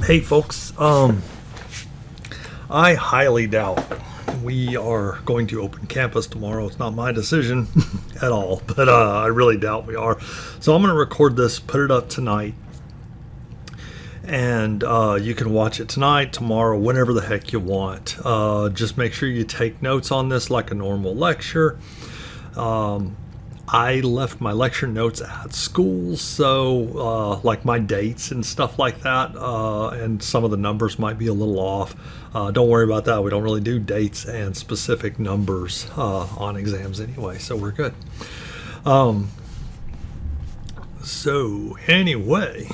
Hey folks, I highly doubt we are going to open campus tomorrow. It's not my decision at all, but I really doubt we are. So I'm going to record this, put it up tonight, and you can watch it tonight, tomorrow, whenever the heck you want. Just make sure you take notes on this like a normal lecture. I left my lecture notes at school, so like my dates and stuff like that, and some of the numbers might be a little off. Don't worry about that. We don't really do dates and specific numbers on exams anyway, so we're good. So anyway,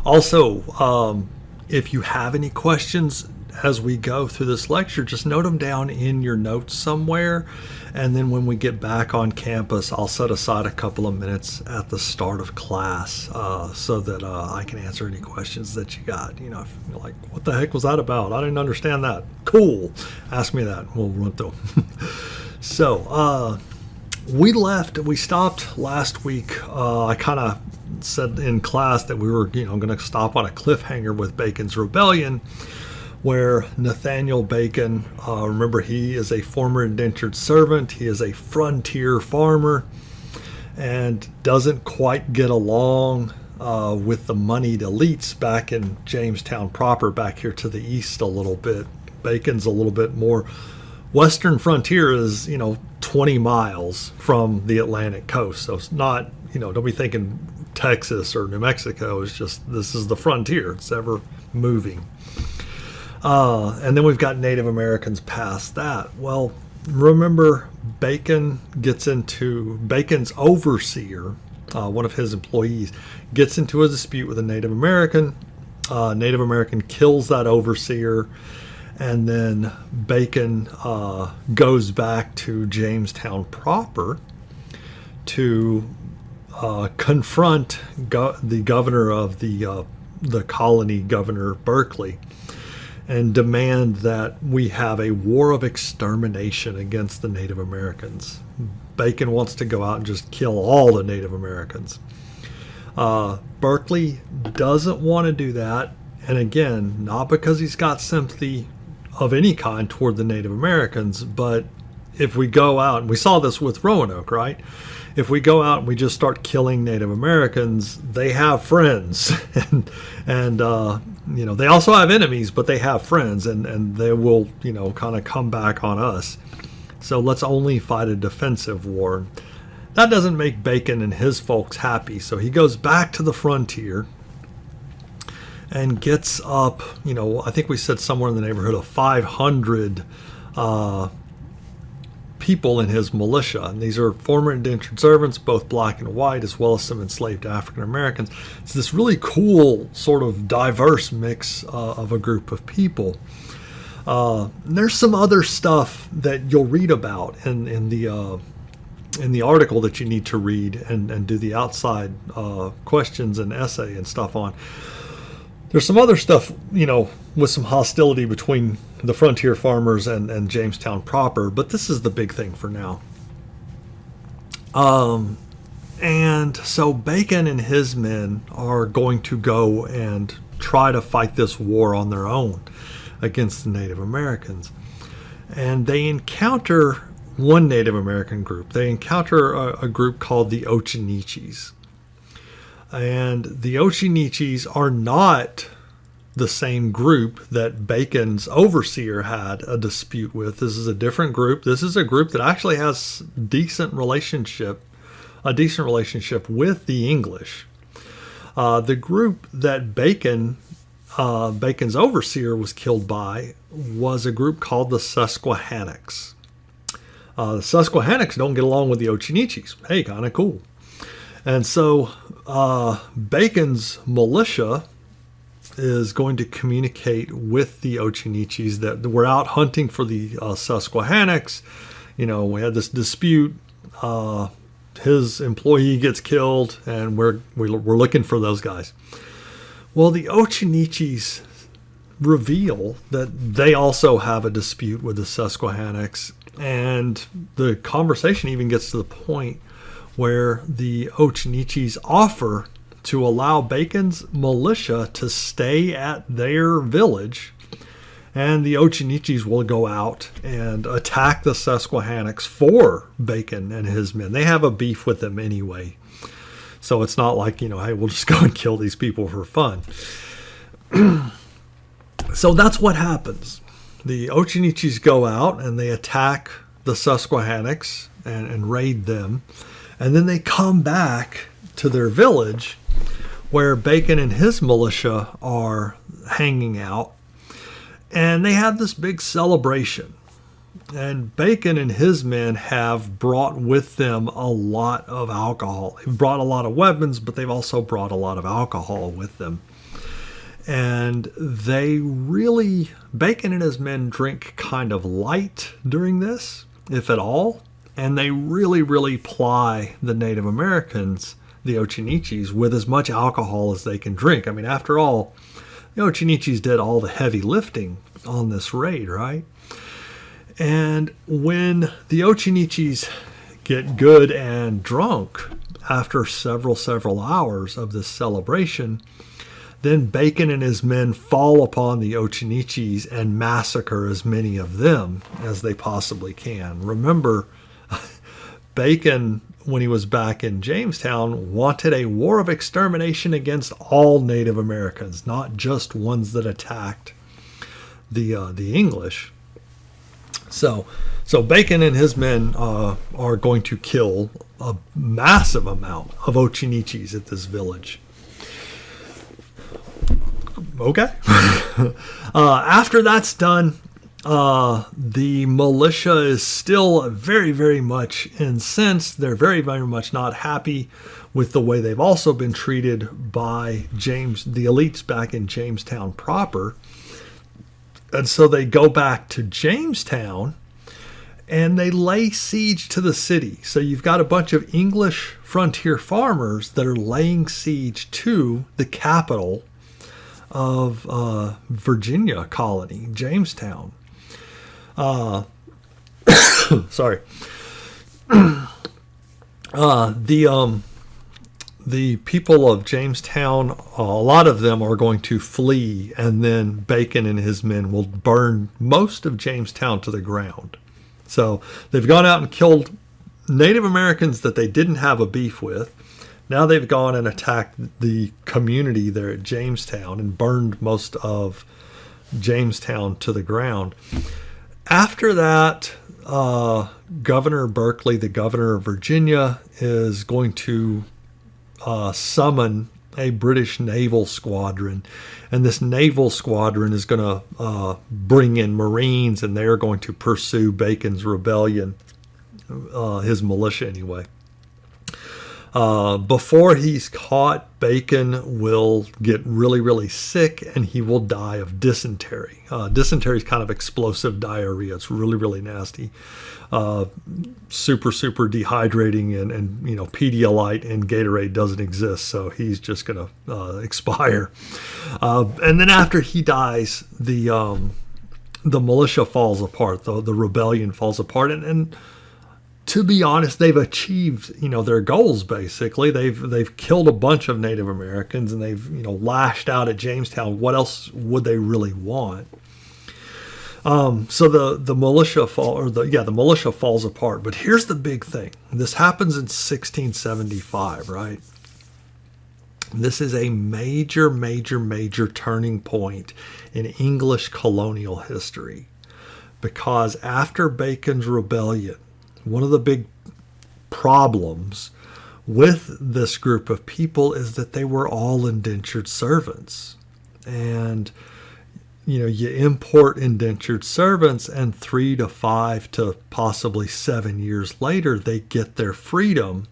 also, if you have any questions as we go through this lecture, just note them down in your notes somewhere. And then when we get back on campus, I'll set aside a couple of minutes at the start of class so that I can answer any questions that you got. You know, if you're like, what the heck was that about? I didn't understand that. Cool. Ask me that. We'll run through. So we stopped last week. I kind of said in class that we were, going to stop on a cliffhanger with Bacon's Rebellion, where Nathaniel Bacon, remember, he is a former indentured servant. He is a frontier farmer and doesn't quite get along with the moneyed elites back in Jamestown proper, back here to the east a little bit. Bacon's a little bit more. Western frontier is, 20 miles from the Atlantic coast. So it's not, don't be thinking Texas or New Mexico. It's just, this is the frontier. It's ever moving. And then we've got Native Americans past that. Well, remember, Bacon's overseer, one of his employees, gets into a dispute with a Native American. Native American kills that overseer, and then Bacon goes back to Jamestown proper to confront the governor of the colony, Governor Berkeley, and demand that we have a war of extermination against the Native Americans. Bacon wants to go out and just kill all the Native Americans. Berkeley doesn't want to do that, and again, not because he's got sympathy of any kind toward the Native Americans, but if we go out, and we saw this with Roanoke, right? If we go out and we just start killing Native Americans, they have friends, and they also have enemies, but they have friends, and they will, kind of come back on us. So let's only fight a defensive war. That doesn't make Bacon and his folks happy, so he goes back to the frontier and gets up, I think we said somewhere in the neighborhood of 500 people in his militia, and these are former indentured servants, both black and white, as well as some enslaved African Americans. It's this really cool sort of diverse mix of a group of people. There's some other stuff that you'll read about in the article that you need to read and do the outside questions and essay and stuff on. There's some other stuff, with some hostility between the frontier farmers and Jamestown proper, but this is the big thing for now. And so Bacon and his men are going to go and try to fight this war on their own against the Native Americans. And they encounter one Native American group. They encounter a group called the Ochinichis. And the Ochinichis are not the same group that Bacon's overseer had a dispute with. This is a different group. This is a group that actually has a decent relationship with the English. The group that Bacon's overseer was killed by was a group called the Susquehannocks. The Susquehannocks don't get along with the Ochinichis. Hey, kind of cool. And so Bacon's militia is going to communicate with the Ochinichis that we're out hunting for the Susquehannocks. We had this dispute. His employee gets killed, and we're looking for those guys. Well, the Ochinichis reveal that they also have a dispute with the Susquehannocks, and the conversation even gets to the point where the Ochinichis offer to allow Bacon's militia to stay at their village, and the Occaneechees will go out and attack the Susquehannocks for Bacon and his men. They have a beef with them anyway. So it's not like, hey, we'll just go and kill these people for fun. So that's what happens. The Occaneechees go out and they attack the Susquehannocks and raid them. And then they come back to their village where Bacon and his militia are hanging out. And they have this big celebration. And Bacon and his men have brought with them a lot of alcohol. They've brought a lot of weapons, but they've also brought a lot of alcohol with them. And Bacon and his men drink kind of light during this, if at all. And they really, really ply the Native Americans, the Occaneechees, with as much alcohol as they can drink. I mean, after all, the Occaneechees did all the heavy lifting on this raid, right? And when the Occaneechees get good and drunk after several hours of this celebration, then Bacon and his men fall upon the Occaneechees and massacre as many of them as they possibly can. Remember, Bacon, when he was back in Jamestown, wanted a war of extermination against all Native Americans, not just ones that attacked the English. So Bacon and his men are going to kill a massive amount of Occaneechees at this village. Okay. After that's done, the militia is still very, very much incensed. They're very, very much not happy with the way they've also been treated by the elites back in Jamestown proper. And so they go back to Jamestown and they lay siege to the city. So you've got a bunch of English frontier farmers that are laying siege to the capital of Virginia colony, Jamestown. Sorry. The people of Jamestown, a lot of them are going to flee, and then Bacon and his men will burn most of Jamestown to the ground. So they've gone out and killed Native Americans that they didn't have a beef with. Now they've gone and attacked the community there at Jamestown and burned most of Jamestown to the ground. After that, Governor Berkeley, the governor of Virginia, is going to summon a British naval squadron. And this naval squadron is going to bring in Marines, and they're going to pursue Bacon's rebellion, his militia anyway. Before he's caught, Bacon will get really, really sick and he will die of dysentery. Dysentery is kind of explosive diarrhea. It's really, really nasty. Super, super dehydrating, and Pedialyte and Gatorade doesn't exist, so he's just going to expire. And then after he dies, the militia falls apart. The rebellion falls apart, and to be honest, they've achieved, their goals. Basically, they've killed a bunch of Native Americans, and they've, lashed out at Jamestown. What else would they really want? So the militia the militia falls apart. But here's the big thing. This happens in 1675, right? This is a major, major, major turning point in English colonial history, because after Bacon's rebellion, one of the big problems with this group of people is that they were all indentured servants. And, you import indentured servants, and 3 to 5 to possibly 7 years later, they get their freedom.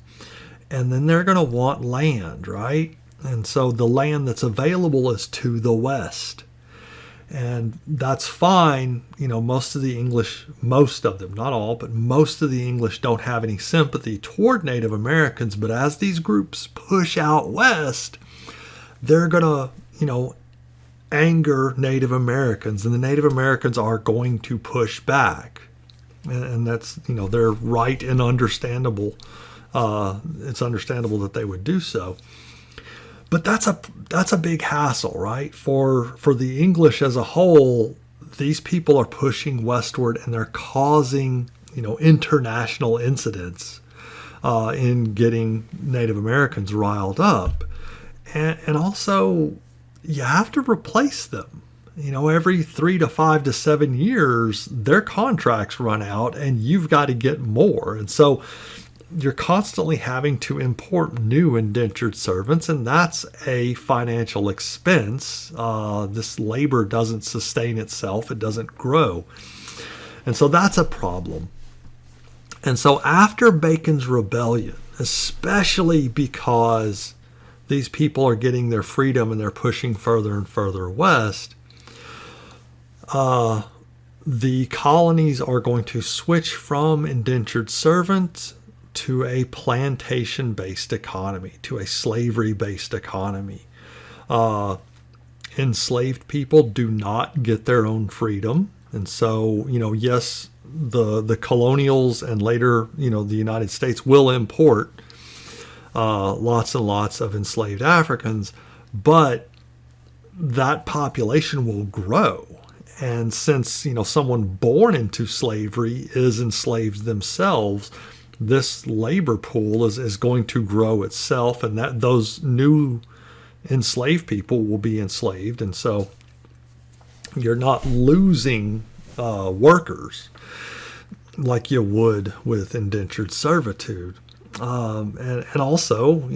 And then they're going to want land, right? And so the land that's available is to the west. And that's fine. Most of them, not all, but most of the English don't have any sympathy toward Native Americans. But as these groups push out west, they're going to, anger Native Americans. And the Native Americans are going to push back. And that's, they're right and understandable. It's understandable that they would do so. But that's a big hassle, right? For the English as a whole, these people are pushing westward and they're causing, international incidents in getting Native Americans riled up. And also, you have to replace them. Every 3 to 5 to 7 years, their contracts run out and you've got to get more. And so you're constantly having to import new indentured servants, and that's a financial expense. This labor doesn't sustain itself, it doesn't grow. And so that's a problem. And so after Bacon's Rebellion, especially because these people are getting their freedom and they're pushing further and further west, the colonies are going to switch from indentured servants to a plantation-based economy, to a slavery-based economy. Enslaved people do not get their own freedom. And so, yes, the colonials and later, the United States will import lots and lots of enslaved Africans, but that population will grow. And since, someone born into slavery is enslaved themselves, this labor pool is going to grow itself, and that those new enslaved people will be enslaved. And so you're not losing workers like you would with indentured servitude. And also,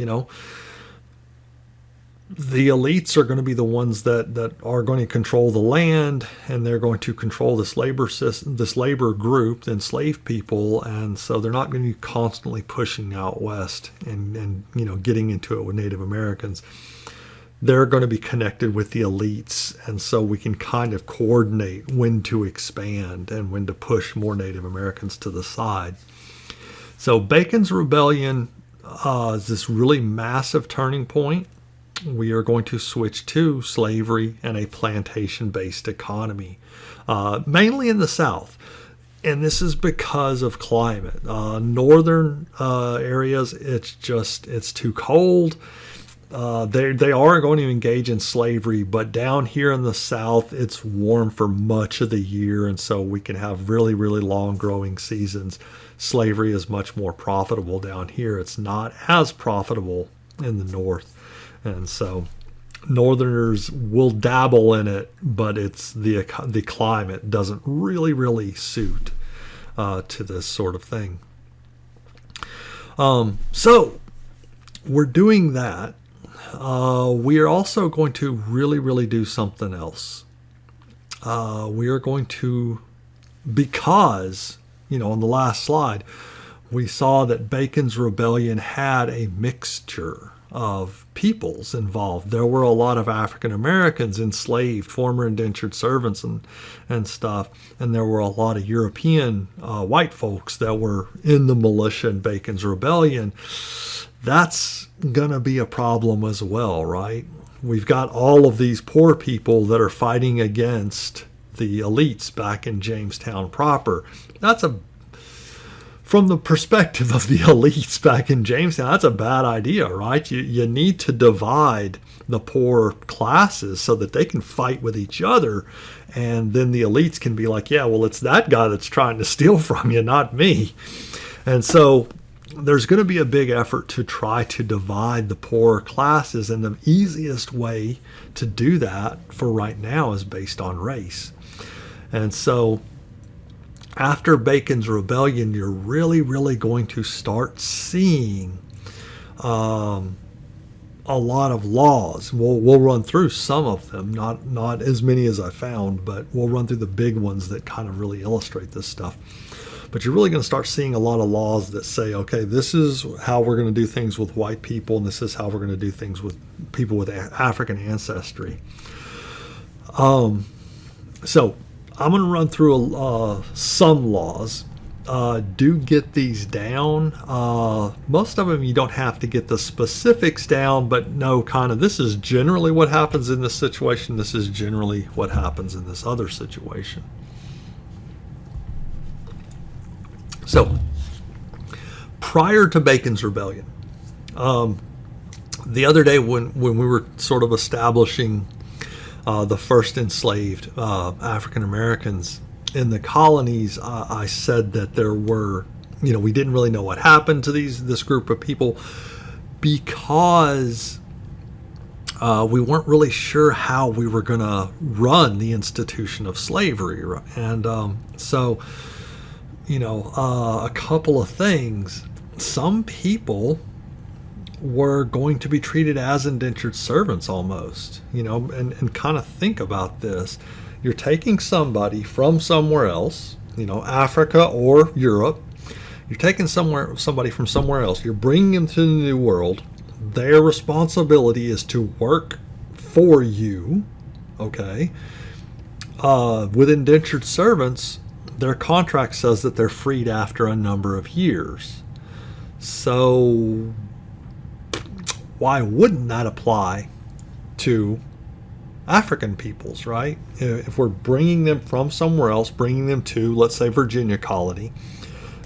the elites are going to be the ones that are going to control the land, and they're going to control this labor system, this labor group, the enslaved people, and so they're not going to be constantly pushing out west and getting into it with Native Americans. They're going to be connected with the elites, and so we can kind of coordinate when to expand and when to push more Native Americans to the side. So Bacon's Rebellion is this really massive turning point. We are going to switch to slavery and a plantation-based economy, mainly in the South. And this is because of climate. Northern areas, it's too cold. They are going to engage in slavery, but down here in the South, it's warm for much of the year, and so we can have really, really long growing seasons. Slavery is much more profitable down here. It's not as profitable in the North. And so Northerners will dabble in it, but it's the climate doesn't really suit to this sort of thing. So we're doing that. We are also going to really do something else. We are going to, because, on the last slide, we saw that Bacon's Rebellion had a mixture of peoples involved. There were a lot of African Americans enslaved, former indentured servants and stuff, and there were a lot of European white folks that were in the militia in Bacon's Rebellion. That's gonna be a problem as well, right? We've got all of these poor people that are fighting against the elites back in Jamestown proper. From the perspective of the elites back in Jamestown, that's a bad idea, right? You need to divide the poor classes so that they can fight with each other, and then the elites can be like, yeah, well, it's that guy that's trying to steal from you, not me. And so there's going to be a big effort to try to divide the poorer classes, and the easiest way to do that for right now is based on race. And so after Bacon's Rebellion, you're really going to start seeing a lot of laws. We'll run through some of them, not as many as I found, but we'll run through the big ones that kind of really illustrate this stuff. But you're really going to start seeing a lot of laws that say, okay, this is how we're going to do things with white people, and this is how we're going to do things with people with African ancestry. So I'm going to run through some laws. Do get these down. Most of them you don't have to get the specifics down, but know kind of this is generally what happens in this situation. This is generally what happens in this other situation. So prior to Bacon's Rebellion, The other day when we were sort of establishing the first enslaved African Americans in the colonies, I said that there were, we didn't really know what happened to this group of people because we weren't really sure how we were going to run the institution of slavery. And so, a couple of things. Some people were going to be treated as indentured servants almost, and kind of think about this. You're taking somebody from somewhere else, Africa or Europe. You're taking somebody from somewhere else. You're bringing them to the New World. Their responsibility is to work for you, okay? With indentured servants, their contract says that they're freed after a number of years. So why wouldn't that apply to African peoples, right? If we're bringing them from somewhere else, bringing them to, let's say, Virginia colony,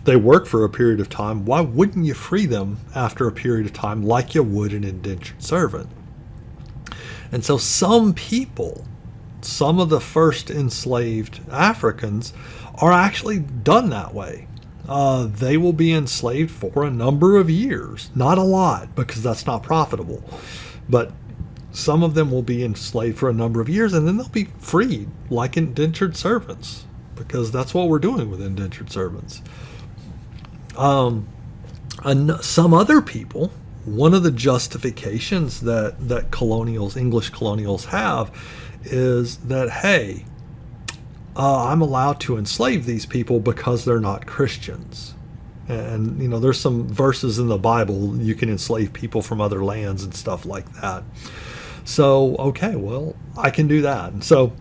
they work for a period of time, why wouldn't you free them after a period of time like you would an indentured servant? And so some people, some of the first enslaved Africans are actually done that way. They will be enslaved for a number of years. Not a lot, because that's not profitable. But some of them will be enslaved for a number of years, and then they'll be freed like indentured servants, because that's what we're doing with indentured servants. Some other people, one of the justifications that English colonials have is that, hey, I'm allowed to enslave these people because they're not Christians. And, there's some verses in the Bible, you can enslave people from other lands and stuff like that. So, okay, well, I can do that. And so,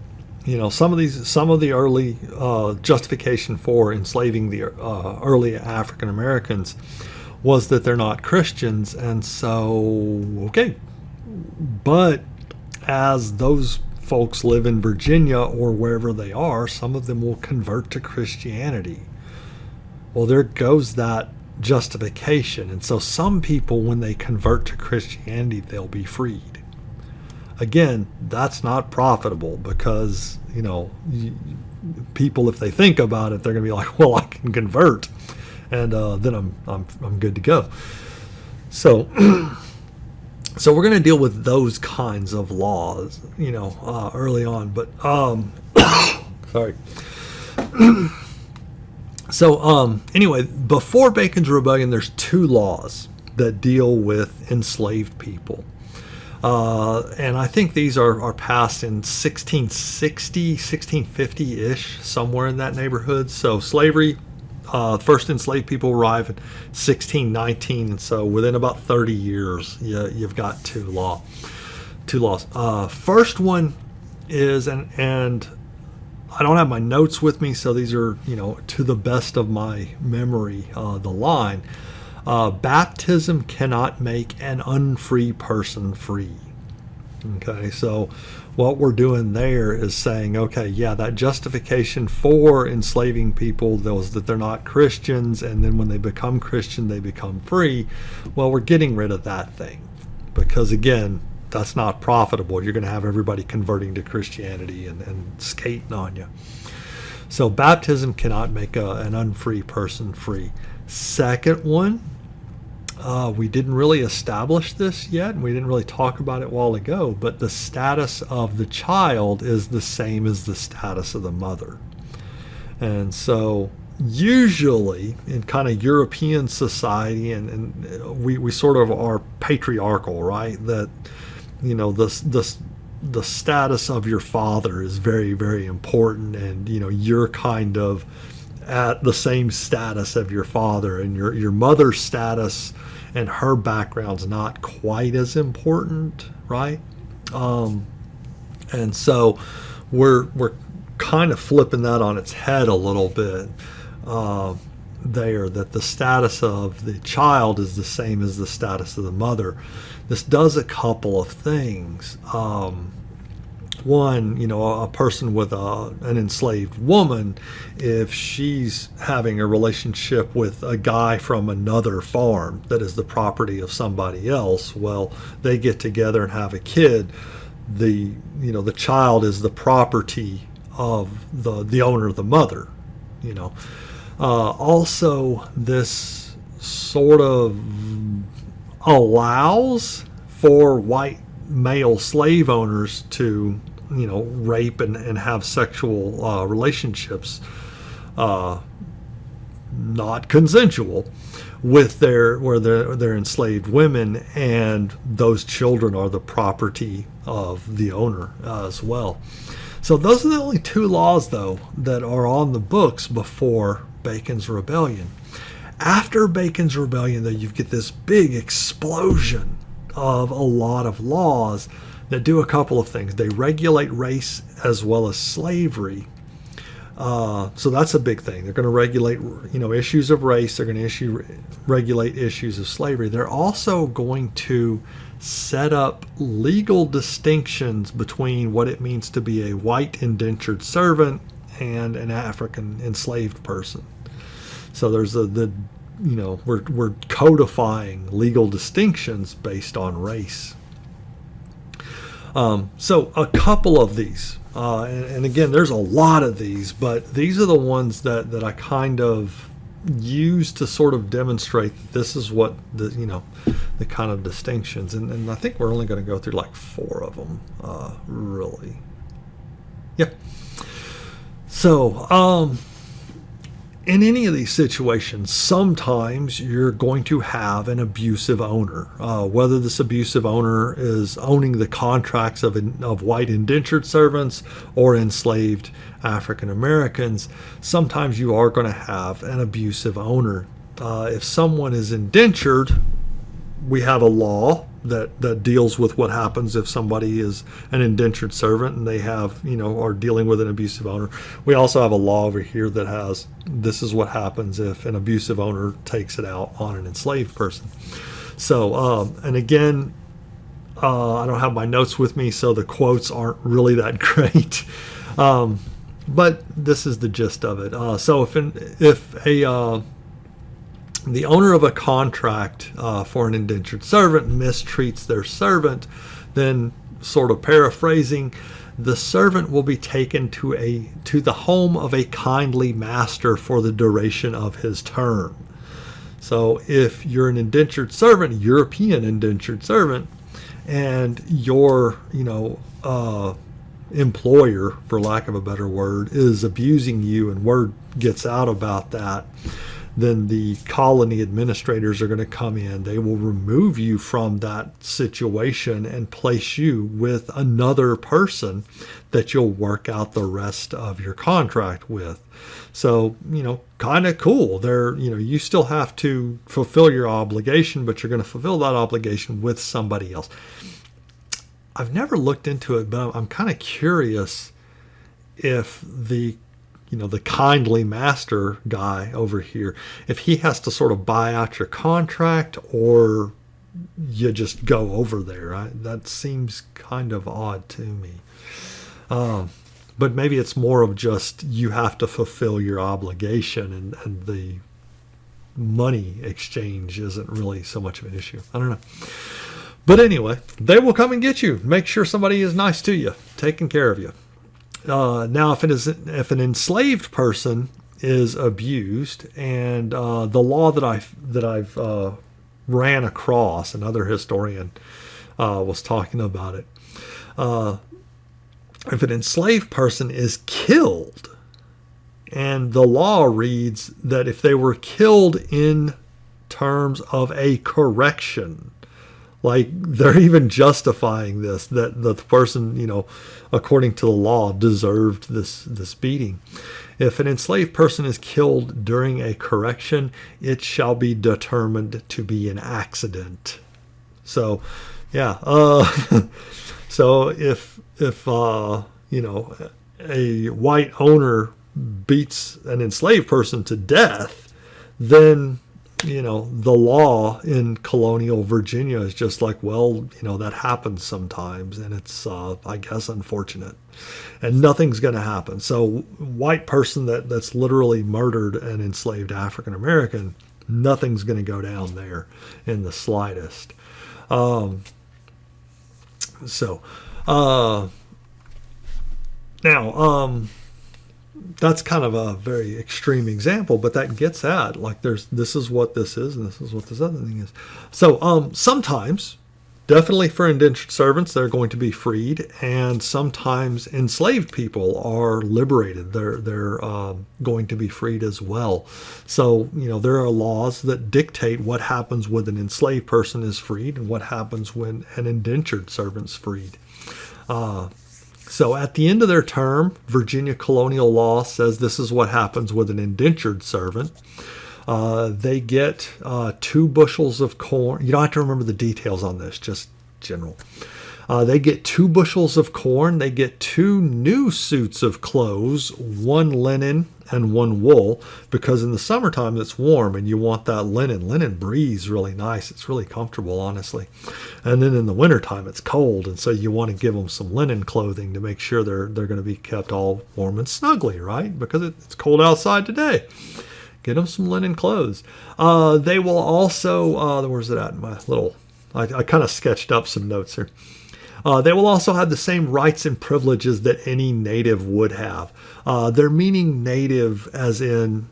some of the early justification for enslaving the early African Americans was that they're not Christians. And so, okay. But as those folks live in Virginia or wherever they are, some of them will convert to Christianity. Well, there goes that justification. And so some people, when they convert to Christianity, they'll be freed. Again, that's not profitable because, people, if they think about it, they're going to be like, well, I can convert and then I'm good to go. So So we're going to deal with those kinds of laws, early on. But sorry. So anyway, before Bacon's Rebellion, there's two laws that deal with enslaved people. And I think these are passed in 1660, 1650-ish, somewhere in that neighborhood. So slavery, first enslaved people arrive in 1619, and so within about 30 years, you've got two laws. First one is, and I don't have my notes with me, so these are, to the best of my memory, the line. Baptism cannot make an unfree person free. Okay, so what we're doing there is saying, okay, yeah, that justification for enslaving people was that they're not Christians, and then when they become Christian, they become free. Well, we're getting rid of that thing because, again, that's not profitable. You're going to have everybody converting to Christianity and skating on you. So baptism cannot make an unfree person free. Second one, we didn't really establish this yet, and we didn't really talk about it a while ago, but the status of the child is the same as the status of the mother. And so usually in kind of European society, and we sort of are patriarchal, right? That, the status of your father is very, very important, and, you're kind of at the same status of your father, and your mother's status and her background's not quite as important, right? And so we're kind of flipping that on its head a little bit there, that the status of the child is the same as the status of the mother. This does a couple of things. one, a person with an enslaved woman, if she's having a relationship with a guy from another farm that is the property of somebody else, well, they get together and have a kid. The child is the property of the owner, the mother. Also, this sort of allows for white male slave owners to, rape and have sexual relationships, not consensual, with their enslaved women, and those children are the property of the owner as well. So those are the only two laws, though, that are on the books before Bacon's Rebellion. After Bacon's Rebellion, though, you get this big explosion of a lot of laws that do a couple of things. They regulate race as well as slavery. So that's a big thing. They're going to regulate, issues of race. They're going to regulate issues of slavery. They're also going to set up legal distinctions between what it means to be a white indentured servant and an African enslaved person. So there's we're codifying legal distinctions based on race. So a couple of these, and again, there's a lot of these, but these are the ones that I kind of use to sort of demonstrate that this is what the kind of distinctions, and I think we're only going to go through like 4 of them, really. Yeah. So, in any of these situations, sometimes you're going to have an abusive owner. Whether this abusive owner is owning the contracts of white indentured servants or enslaved African Americans, sometimes you are going to have an abusive owner. If someone is indentured, we have a law that deals with what happens if somebody is an indentured servant and they have, are dealing with an abusive owner. We also have a law over here that has, this is what happens if an abusive owner takes it out on an enslaved person. So, and again, I don't have my notes with me, so the quotes aren't really that great. But this is the gist of it. So if the owner of a contract for an indentured servant mistreats their servant, then, sort of paraphrasing, the servant will be taken to the home of a kindly master for the duration of his term. So if you're an indentured servant, European indentured servant, and your employer, for lack of a better word, is abusing you and word gets out about that, then the colony administrators are going to come in. They will remove you from that situation and place you with another person that you'll work out the rest of your contract with. So, kind of cool. You still have to fulfill your obligation, but you're going to fulfill that obligation with somebody else. I've never looked into it, but I'm kind of curious if the kindly master guy over here, if he has to sort of buy out your contract or you just go over there. That seems kind of odd to me. But maybe it's more of just you have to fulfill your obligation and the money exchange isn't really so much of an issue. I don't know. But anyway, they will come and get you. Make sure somebody is nice to you, taking care of you. Now, if an enslaved person is abused, and the law that I've ran across, another historian was talking about it. If an enslaved person is killed, and the law reads that if they were killed in terms of a correction, like they're even justifying this, that the person, according to the law, deserved this beating. If an enslaved person is killed during a correction, it shall be determined to be an accident. So, yeah. So if a white owner beats an enslaved person to death, then the law in colonial Virginia is just like, well, that happens sometimes, and it's, I guess, unfortunate, and nothing's going to happen. So, white person that's literally murdered an enslaved African American, nothing's going to go down there in the slightest. Now, that's kind of a very extreme example, but that gets at like this is what this is, and this is what this other thing is. So sometimes, definitely for indentured servants, they're going to be freed, and sometimes enslaved people are liberated. They're going to be freed as well. So there are laws that dictate what happens when an enslaved person is freed and what happens when an indentured servant's freed. So at the end of their term, Virginia colonial law says this is what happens with an indentured servant. They get 2 bushels of corn. You don't have to remember the details on this, just general. They get 2 bushels of corn. They get 2 new suits of clothes, 1 linen and 1 wool, because in the summertime it's warm and you want that linen. Linen breathes really nice. It's really comfortable, honestly. And then in the wintertime it's cold, and so you want to give them some linen clothing to make sure they're going to be kept all warm and snuggly, right? Because it's cold outside today. Get them some linen clothes. They will also, where's it at in my little, I kind of sketched up some notes here. They will also have the same rights and privileges that any native would have. They're meaning native as in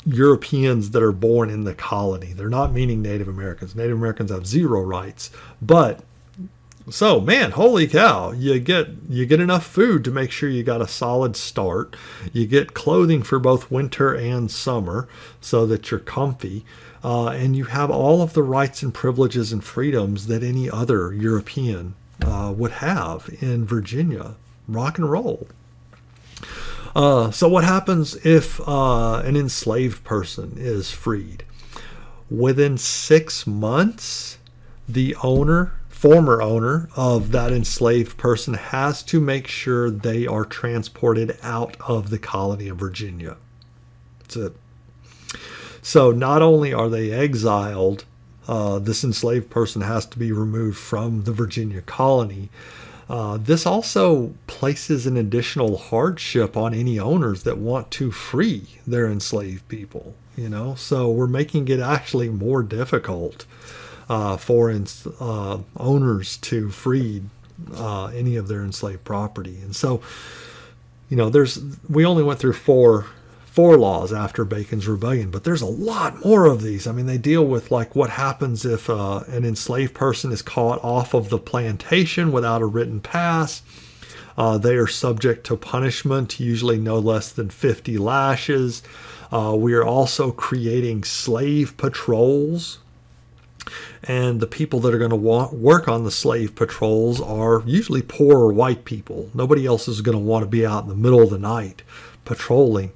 Europeans that are born in the colony. They're not meaning Native Americans. Native Americans have 0 rights. But, so man, holy cow, you get enough food to make sure you got a solid start. You get clothing for both winter and summer so that you're comfy. And you have all of the rights and privileges and freedoms that any other European would have in Virginia. Rock and roll. So what happens if an enslaved person is freed? Within 6 months, the former owner of that enslaved person has to make sure they are transported out of the colony of Virginia. That's it. So not only are they exiled, this enslaved person has to be removed from the Virginia colony. This also places an additional hardship on any owners that want to free their enslaved people. So we're making it actually more difficult for owners to free any of their enslaved property. And so, we only went through four laws after Bacon's Rebellion, but there's a lot more of these. I mean, they deal with like what happens if an enslaved person is caught off of the plantation without a written pass. They are subject to punishment, usually no less than 50 lashes. We are also creating slave patrols. And the people that are going to work on the slave patrols are usually poorer white people. Nobody else is going to want to be out in the middle of the night patrolling.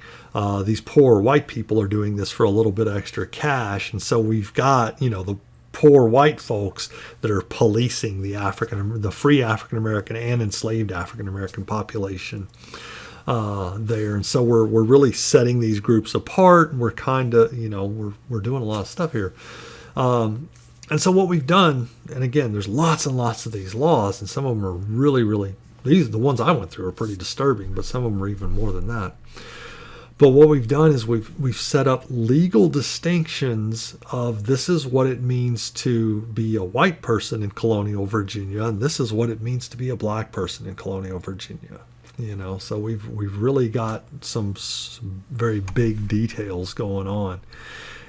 These poor white people are doing this for a little bit extra cash. And so we've got, the poor white folks that are policing the free African American and enslaved African American population there. And so we're really setting these groups apart. And we're kind of, we're doing a lot of stuff here. And so what we've done, and again, there's lots and lots of these laws, and some of them are really, really, the ones I went through are pretty disturbing, but some of them are even more than that. But what we've done is we've set up legal distinctions of this is what it means to be a white person in colonial Virginia, and this is what it means to be a black person in colonial Virginia. So we've really got some very big details going on.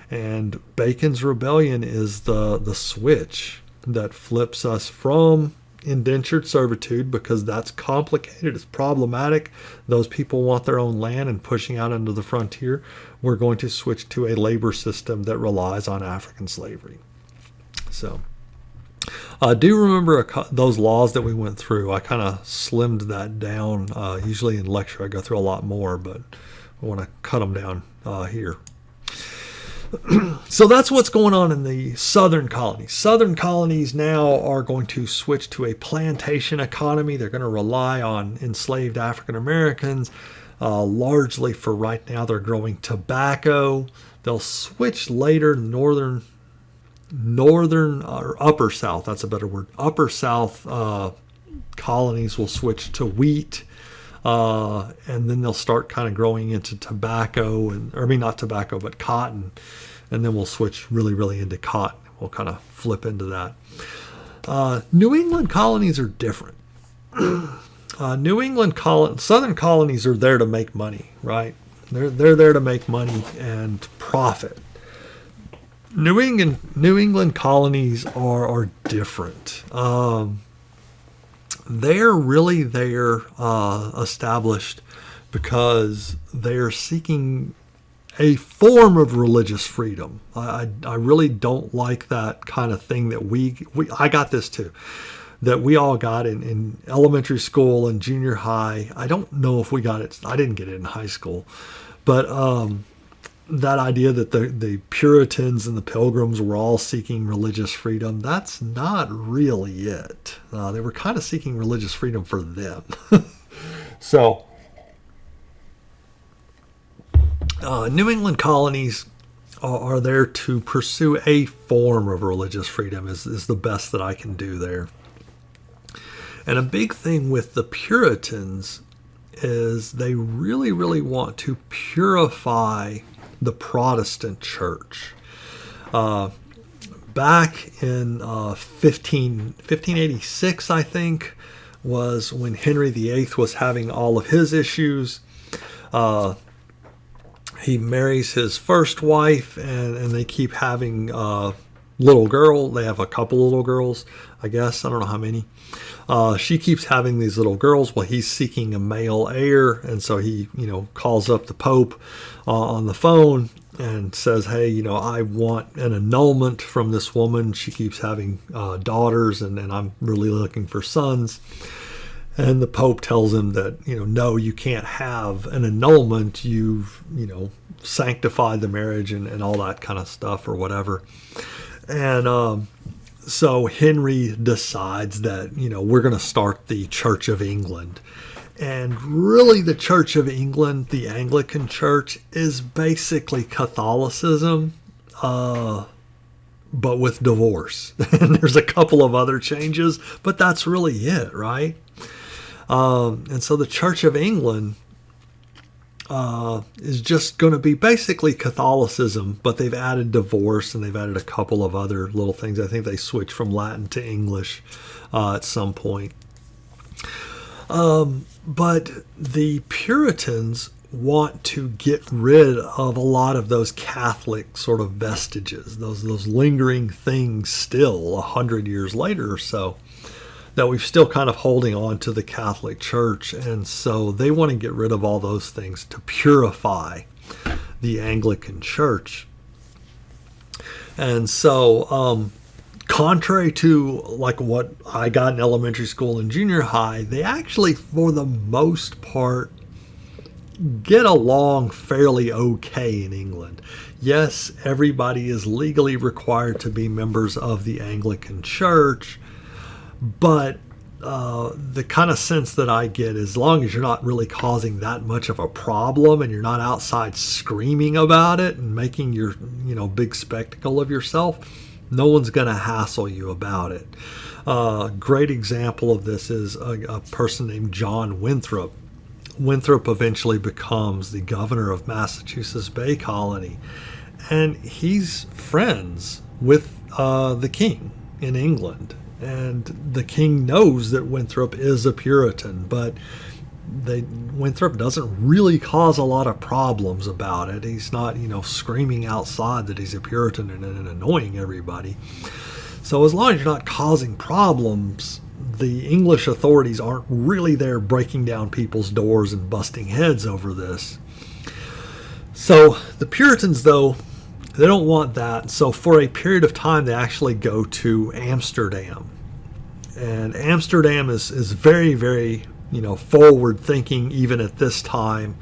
And Bacon's Rebellion is the switch that flips us from indentured servitude, because that's complicated, it's problematic. Those people want their own land and pushing out into the frontier. We're going to switch to a labor system that relies on African slavery. So do remember those laws that we went through. I kind of slimmed that down. Usually in lecture I go through a lot more, but I want to cut them down here. So that's what's going on in the southern colonies. Southern colonies now are going to switch to a plantation economy. They're going to rely on enslaved African Americans. Largely for right now, they're growing tobacco. They'll switch later. Northern or upper South, that's a better word. Upper South colonies will switch to wheat. And then they'll start kind of growing into tobacco, not tobacco, but cotton. And then we'll switch really into cotton. We'll kind of flip into that. New England colonies are different. Southern colonies are there to make money, right? They're there to make money and profit. New England colonies are different. They're really there established because they're seeking a form of religious freedom. I really don't like that kind of thing that I got this too, that we all got in elementary school and junior high. I don't know if we got it. I didn't get it in high school, but that idea that the Puritans and the Pilgrims were all seeking religious freedom, that's not really it. They were kind of seeking religious freedom for them. So, New England colonies are there to pursue a form of religious freedom is the best that I can do there. And a big thing with the Puritans is they really want to purify the Protestant church. Back in 1586, I think, was when Henry VIII was having all of his issues. He marries his first wife, and they keep having little girl. They have a couple little girls, I guess. I don't know how many. She keeps having these little girls while he's seeking a male heir, and so he, calls up the Pope on the phone and says, "Hey, I want an annulment from this woman. She keeps having daughters, and I'm really looking for sons." And the Pope tells him that, no, you can't have an annulment. You've, sanctified the marriage and all that kind of stuff or whatever. And so Henry decides that, we're going to start the Church of England. And really the Church of England, the Anglican Church, is basically Catholicism, but with divorce. And there's a couple of other changes, but that's really it, right? And so the Church of England is just going to be basically Catholicism, but they've added divorce and they've added a couple of other little things. I think they switched from Latin to English at some point. But the Puritans want to get rid of a lot of those Catholic sort of vestiges, those lingering things still 100 years later or so, that we're still kind of holding on to the Catholic Church. And so they want to get rid of all those things to purify the Anglican Church. And so, contrary to like what I got in elementary school and junior high, they actually, for the most part, get along fairly okay in England. Yes, everybody is legally required to be members of the Anglican Church, but the kind of sense that I get, as long as you're not really causing that much of a problem and you're not outside screaming about it and making your big spectacle of yourself, no one's going to hassle you about it. Great example of this is a person named John Winthrop. Winthrop eventually becomes the governor of Massachusetts Bay Colony, and he's friends with the king in England. And the king knows that Winthrop is a Puritan, but Winthrop doesn't really cause a lot of problems about it. He's not, screaming outside that he's a Puritan and annoying everybody. So as long as you're not causing problems, the English authorities aren't really there breaking down people's doors and busting heads over this. So the Puritans, though, they don't want that. So for a period of time, they actually go to Amsterdam. And Amsterdam is very, very, forward thinking even at this time,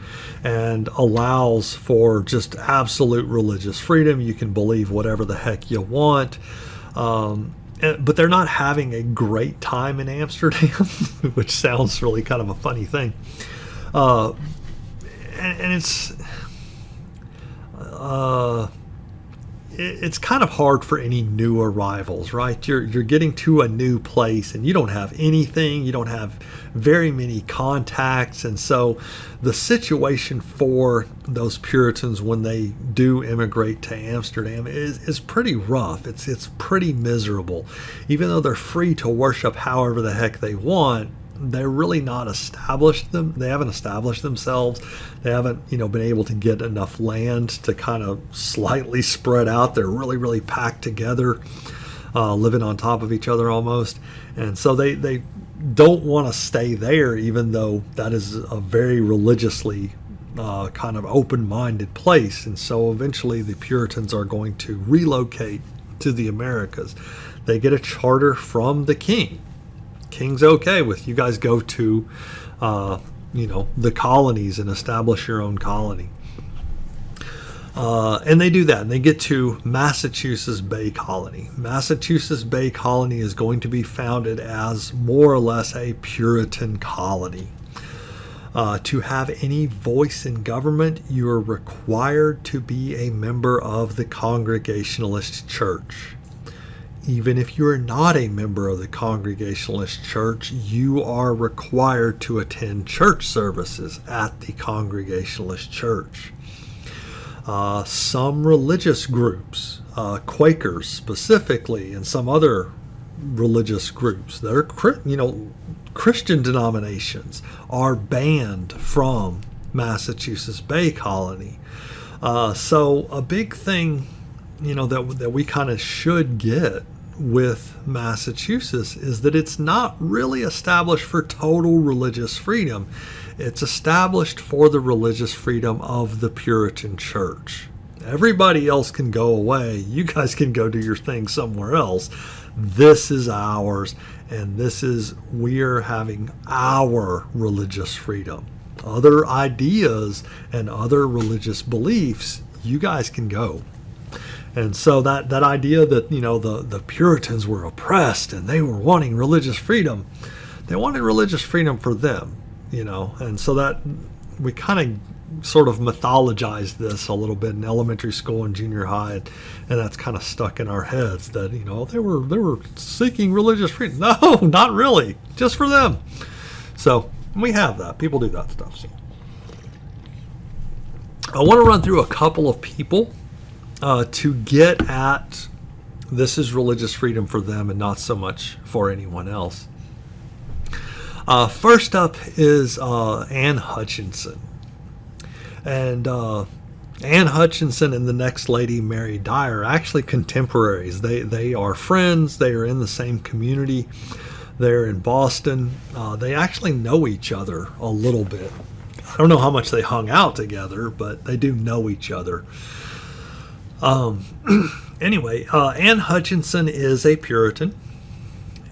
and allows for just absolute religious freedom. You can believe whatever the heck you want. But they're not having a great time in Amsterdam, which sounds really kind of a funny thing. and it's kind of hard for any new arrivals, right? You're getting to a new place and you don't have anything, you don't have very many contacts, and so the situation for those Puritans when they do immigrate to Amsterdam is pretty rough. It's pretty miserable. Even though they're free to worship however the heck they want, they're really not established them. They haven't established themselves. They haven't, been able to get enough land to kind of slightly spread out. They're really, really packed together, living on top of each other almost. And so they don't want to stay there, even though that is a very religiously kind of open-minded place. And so eventually the Puritans are going to relocate to the Americas. They get a charter from the king. King's okay with you guys go to, the colonies and establish your own colony. And they do that, and they get to Massachusetts Bay Colony. Massachusetts Bay Colony is going to be founded as more or less a Puritan colony. To have any voice in government, you are required to be a member of the Congregationalist Church. Even if you are not a member of the Congregationalist Church, you are required to attend church services at the Congregationalist Church. Some religious groups, Quakers specifically, and some other religious groups that are, Christian denominations, are banned from Massachusetts Bay Colony. So a big thing, that we kind of should get with Massachusetts is that it's not really established for total religious freedom. It's established for the religious freedom of the Puritan Church. Everybody else can go away. You guys can go do your thing somewhere else. This is ours, and we're having our religious freedom. Other ideas and other religious beliefs, you guys can go. And so that idea that, the Puritans were oppressed and they were wanting religious freedom, they wanted religious freedom for them, and so that we kind of sort of mythologized this a little bit in elementary school and junior high, and that's kind of stuck in our heads that, they were seeking religious freedom. No, not really, just for them. So we have that. People do that stuff. So I want to run through a couple of people to get at this is religious freedom for them and not so much for anyone else. First up is Anne Hutchinson. And Anne Hutchinson and the next lady, Mary Dyer, are actually contemporaries. They are friends. They are in the same community. They're in Boston. They actually know each other a little bit. I don't know how much they hung out together, but they do know each other. Anyway, Anne Hutchinson is a Puritan,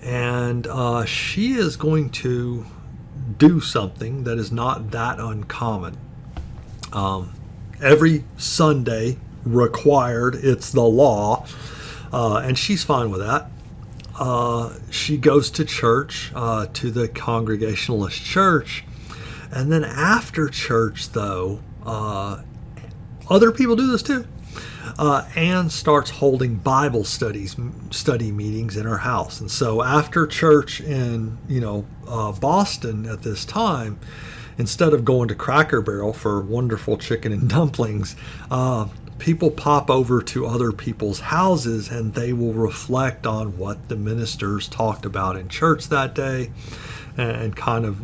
and she is going to do something that is not that uncommon. Every Sunday required, it's the law, and she's fine with that. She goes to church, to the Congregationalist Church, and then after church, though, other people do this too. Anne starts holding Bible study meetings in her house. And so after church in, Boston at this time, instead of going to Cracker Barrel for wonderful chicken and dumplings, people pop over to other people's houses and they will reflect on what the ministers talked about in church that day and kind of,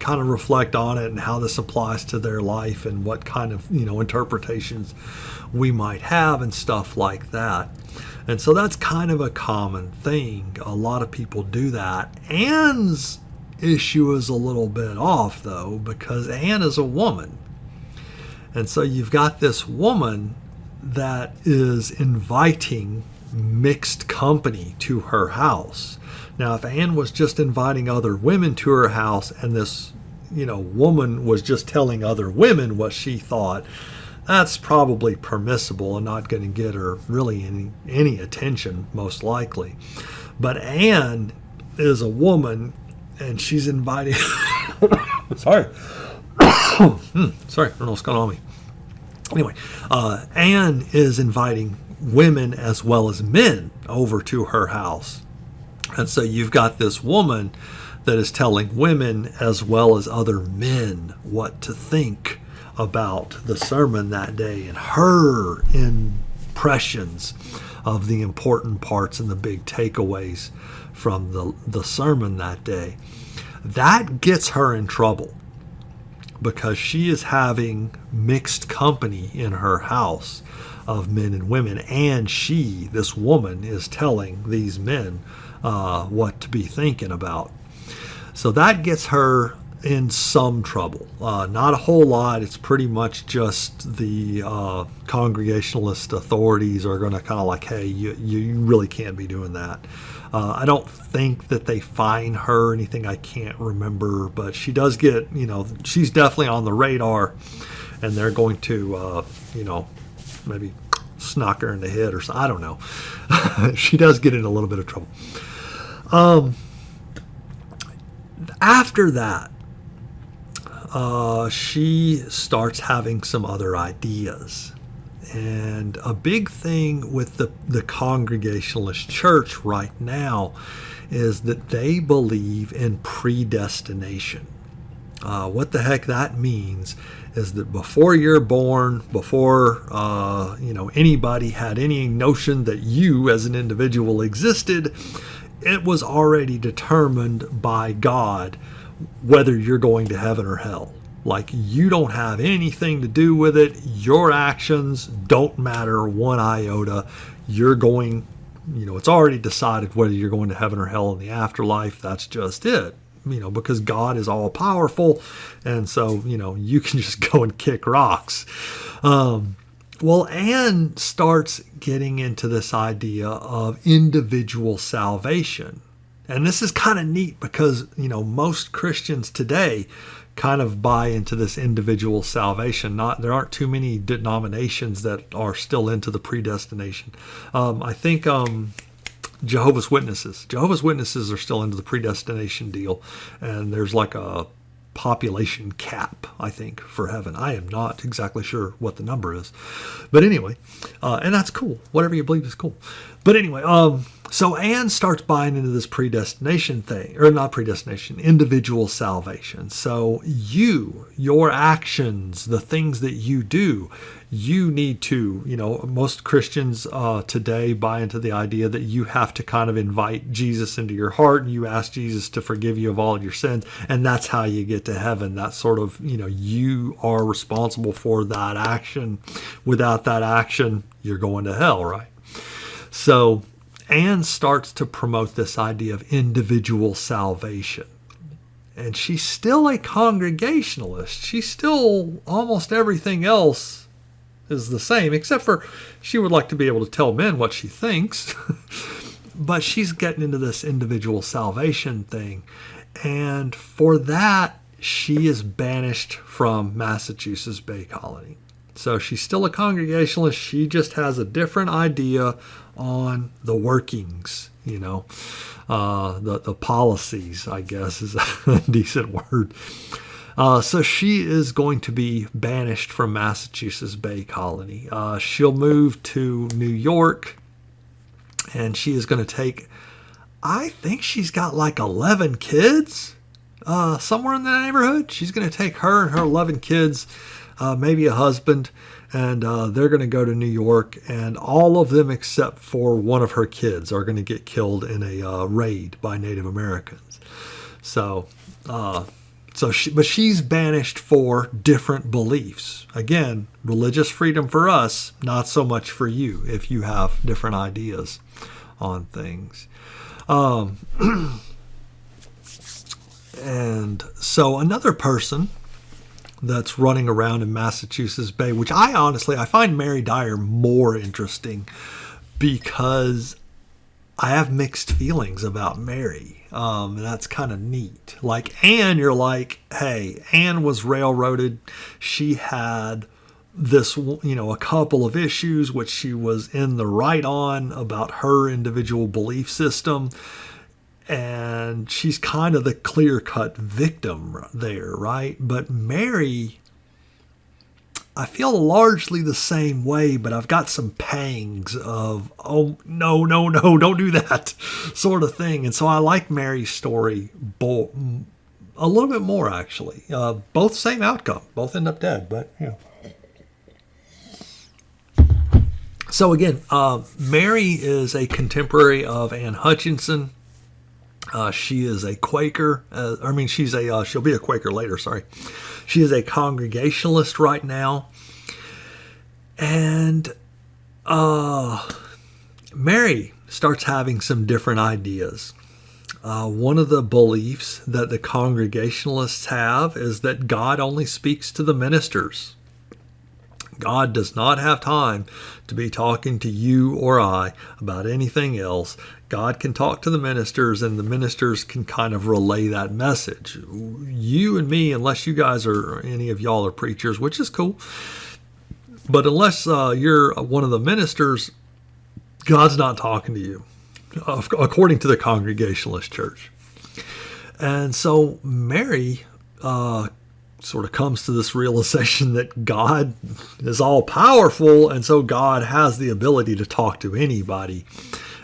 reflect on it and how this applies to their life and what kind of, interpretations we might have and stuff like that. And so that's kind of a common thing. A lot of people do that. Anne's issue is a little bit off, though, because Anne is a woman. And so you've got this woman that is inviting mixed company to her house. Now, if Anne was just inviting other women to her house and this, woman was just telling other women what she thought, that's probably permissible and not going to get her really any attention, most likely. But Anne is a woman and she's inviting... Sorry. Sorry, I don't know what's going on with me. Anyway, Anne is inviting women as well as men over to her house. And so you've got this woman that is telling women as well as other men what to think about the sermon that day and her impressions of the important parts and the big takeaways from the sermon that day. That gets her in trouble because she is having mixed company in her house of men and women, and she, this woman, is telling these men what to be thinking about. So that gets her in some trouble. Not a whole lot. It's pretty much just the Congregationalist authorities are going to kind of like, hey, you really can't be doing that. I don't think that they fine her or anything. I can't remember, but she does get, she's definitely on the radar, and they're going to, maybe snock her in the head or something. I don't know. She does get in a little bit of trouble. After that, she starts having some other ideas. And a big thing with the Congregationalist church right now is that they believe in predestination. What the heck that means is that before you're born, before anybody had any notion that you as an individual existed, it was already determined by God whether you're going to heaven or hell. Like, you don't have anything to do with it. Your actions don't matter one iota. You're going, it's already decided whether you're going to heaven or hell in the afterlife. That's just it. Because God is all powerful. And so, you can just go and kick rocks. Well, Anne starts getting into this idea of individual salvation. And this is kind of neat because, most Christians today kind of buy into this individual salvation. There aren't too many denominations that are still into the predestination. I think Jehovah's Witnesses are still into the predestination deal, and there's like a population cap, I think, for heaven. I am not exactly sure what the number is, but anyway, and that's cool. Whatever you believe is cool. But anyway, so Anne starts buying into this predestination thing, or not predestination, individual salvation. So your actions, the things that you do, you need to, most Christians today buy into the idea that you have to kind of invite Jesus into your heart and you ask Jesus to forgive you of all of your sins. And that's how you get to heaven. That's sort of, you are responsible for that action. Without that action, you're going to hell, right? So Anne starts to promote this idea of individual salvation. And she's still a Congregationalist. She's still almost everything else is the same, except for she would like to be able to tell men what she thinks. But she's getting into this individual salvation thing. And for that, she is banished from Massachusetts Bay Colony. So she's still a Congregationalist. She just has a different idea on the workings, the policies, I guess is a decent word. So she is going to be banished from Massachusetts Bay Colony. She'll move to New York, and she is going to take, I think she's got like 11 kids, somewhere in the neighborhood. She's going to take her and her 11 kids, maybe a husband, and they're going to go to New York, and all of them except for one of her kids are going to get killed in a raid by Native Americans. But she's banished for different beliefs. Again, religious freedom for us, not so much for you if you have different ideas on things. And so another person that's running around in Massachusetts Bay, which I find Mary Dyer more interesting because I have mixed feelings about Mary. And that's kind of neat. Like Anne, you're like, hey, Anne was railroaded. She had this, a couple of issues which she was in the right on about her individual belief system. And she's kind of the clear-cut victim there, right? But Mary I feel largely the same way, but I've got some pangs of, oh, no, no, no, don't do that sort of thing. And so I like Mary's story a little bit more, actually. Both same outcome. Both end up dead, but, you know. So again, Mary is a contemporary of Anne Hutchinson. She is a Quaker. She'll be a Quaker later, sorry. She is a Congregationalist right now. And Mary starts having some different ideas. One of the beliefs that the Congregationalists have is that God only speaks to the ministers. God does not have time to be talking to you or I about anything else. God can talk to the ministers, and the ministers can kind of relay that message. You and me, unless you guys any of y'all are preachers, which is cool, but unless you're one of the ministers, God's not talking to you, according to the Congregationalist church. And so Mary sort of comes to this realization that God is all powerful, and so God has the ability to talk to anybody.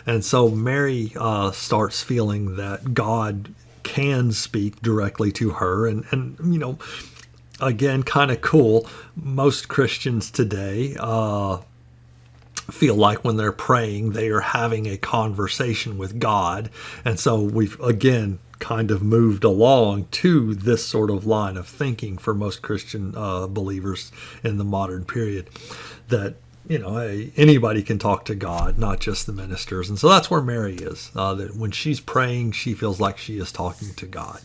And so Mary starts feeling that God can speak directly to her. And you know, again, kind of cool. Most Christians today feel like when they're praying, they are having a conversation with God. And so we've, again, kind of moved along to this sort of line of thinking for most Christian believers in the modern period, that, you know, hey, anybody can talk to God, not just the ministers. And so that's where Mary is, that when she's praying, she feels like she is talking to God.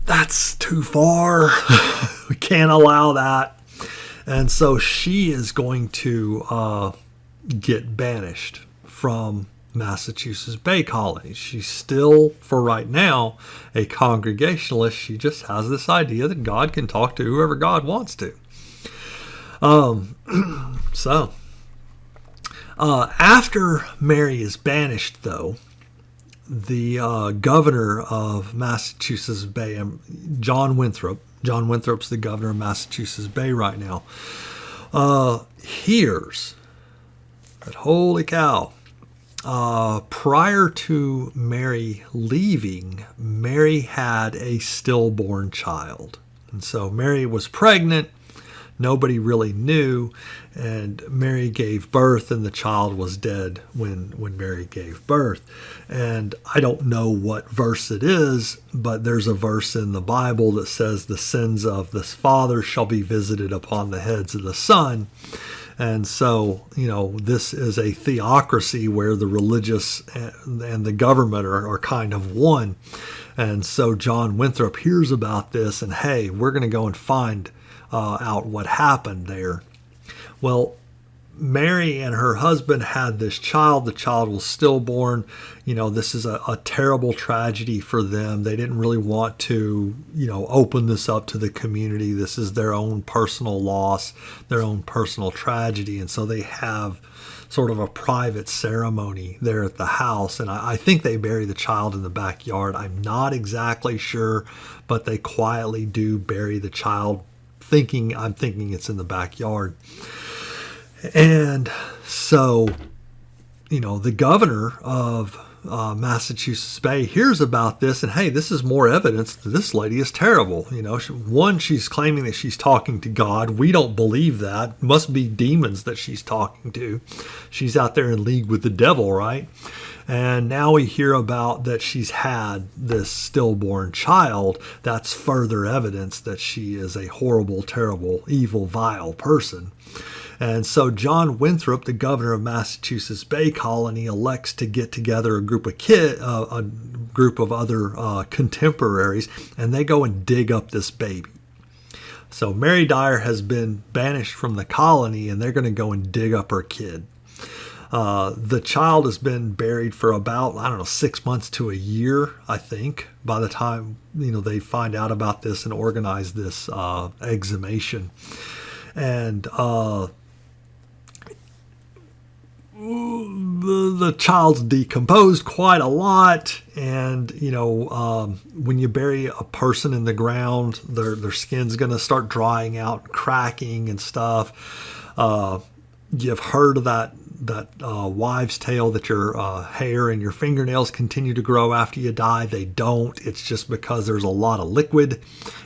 That's too far. We can't allow that. And so she is going to get banished from Massachusetts Bay Colony. She's still, for right now, a Congregationalist. She just has this idea that God can talk to whoever God wants to. After Mary is banished, though, the governor of Massachusetts Bay, John Winthrop's the governor of Massachusetts Bay right now, hears that, holy cow, prior to Mary leaving, Mary had a stillborn child. And so Mary was pregnant. Nobody really knew. And Mary gave birth, and the child was dead when Mary gave birth. And I don't know what verse it is, but there's a verse in the Bible that says the sins of this father shall be visited upon the heads of the son. And so, you know, this is a theocracy where the religious and the government are kind of one. And so John Winthrop hears about this, and hey, we're going to go and find out what happened there. Well, Mary and her husband had this child. The child was stillborn. You know, this is a terrible tragedy for them. They didn't really want to, you know, open this up to the community. This is their own personal loss, their own personal tragedy. And so they have sort of a private ceremony there at the house. And I think they bury the child in the backyard. I'm not exactly sure, but they quietly do bury the child, I'm thinking it's in the backyard. And so, you know, the governor of Massachusetts Bay hears about this, and hey, this is more evidence that this lady is terrible. You know, she's claiming that she's talking to God. We don't believe that. It must be demons that she's talking to. She's out there in league with the devil, right? And now we hear about that she's had this stillborn child. That's further evidence that she is a horrible, terrible, evil, vile person. And so John Winthrop, the governor of Massachusetts Bay Colony, elects to get together a group of other contemporaries, and they go and dig up this baby. So Mary Dyer has been banished from the colony, and they're going to go and dig up her kid. The child has been buried for about, 6 months to a year, I think, by the time, you know, they find out about this and organize this exhumation. And the child's decomposed quite a lot, and when you bury a person in the ground, their skin's going to start drying out, cracking and stuff. You've heard of that wives' tale that your hair and your fingernails continue to grow after you die. They don't. It's just because there's a lot of liquid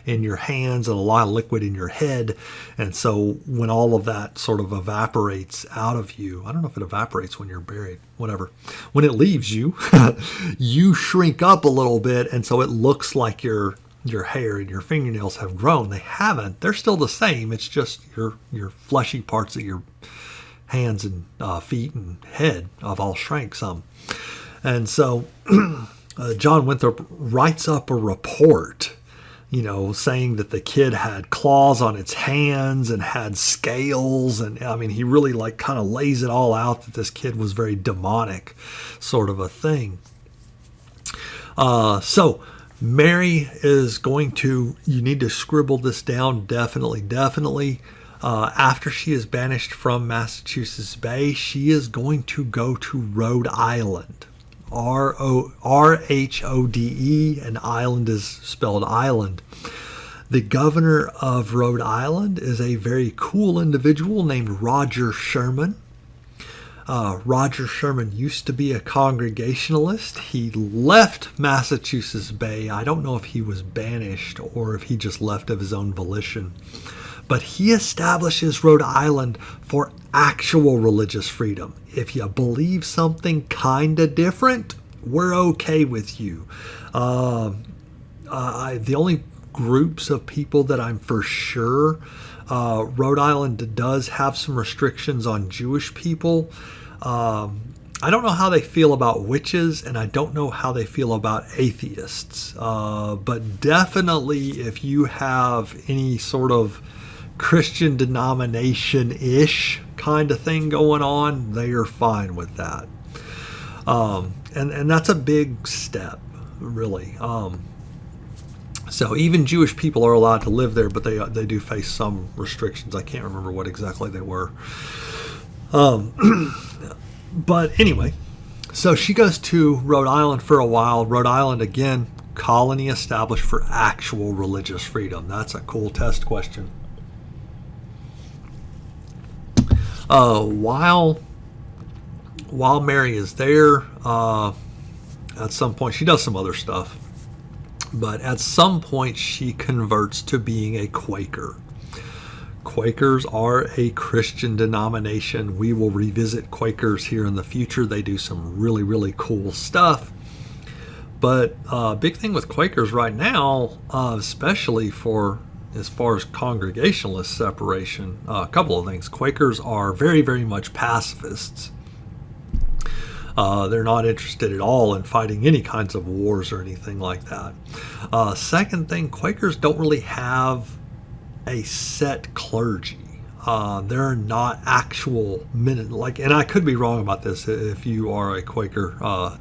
in your hands and a lot of liquid in your head. And so when all of that sort of evaporates out of you, I don't know if it evaporates when you're buried, whatever. When it leaves you, you shrink up a little bit. And so it looks like your hair and your fingernails have grown. They haven't. They're still the same. It's just your fleshy parts of your hands and feet and head have all shrank some. And so John Winthrop writes up a report, saying that the kid had claws on its hands and had scales. And I mean, he really kind of lays it all out that this kid was very demonic sort of a thing. So Mary is going to, you need to scribble this down, definitely. After she is banished from Massachusetts Bay, she is going to go to Rhode Island. R-H-O-D-E, and island is spelled island. The governor of Rhode Island is a very cool individual named Roger Sherman. Roger Sherman used to be a Congregationalist. He left Massachusetts Bay. I don't know if he was banished or if he just left of his own volition. But he establishes Rhode Island for actual religious freedom. If you believe something kind of different, we're okay with you. The only groups of people that I'm for sure, Rhode Island does have some restrictions on Jewish people. I don't know how they feel about witches, and I don't know how they feel about atheists. But definitely if you have any sort of Christian denomination-ish kind of thing going on, they are fine with that. And that's a big step, really. So even Jewish people are allowed to live there, but they do face some restrictions. I can't remember what exactly they were. But anyway, so she goes to Rhode Island for a while. Rhode Island, again, colony established for actual religious freedom. That's a cool test question. While Mary is there, at some point, she does some other stuff, but at some point she converts to being a Quaker. Quakers are a Christian denomination. We will revisit Quakers here in the future. They do some really, really cool stuff. But big thing with Quakers right now, especially for as far as Congregationalist separation, a couple of things. Quakers are very, very much pacifists. They're not interested at all in fighting any kinds of wars or anything like that. Second thing, Quakers don't really have a set clergy. They're not actual men, and I could be wrong about this. If you are a Quaker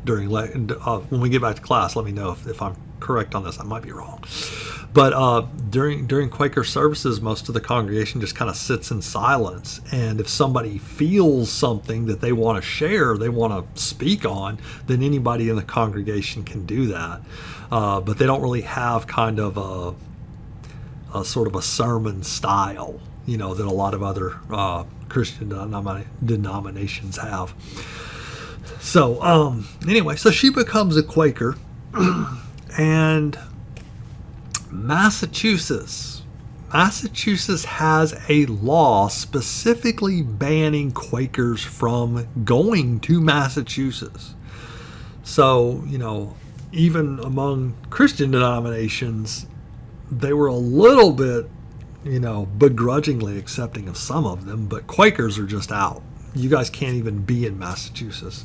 when we get back to class, let me know if I'm correct on this. I might be wrong. But during Quaker services, most of the congregation just kind of sits in silence. And if somebody feels something that they want to share, they want to speak on, then anybody in the congregation can do that. But they don't really have kind of a sort of a sermon style, that a lot of other Christian denominations have. So anyway, so she becomes a Quaker. And Massachusetts has a law specifically banning Quakers from going to Massachusetts. So, even among Christian denominations, they were a little bit, begrudgingly accepting of some of them, but Quakers are just out. You guys can't even be in Massachusetts.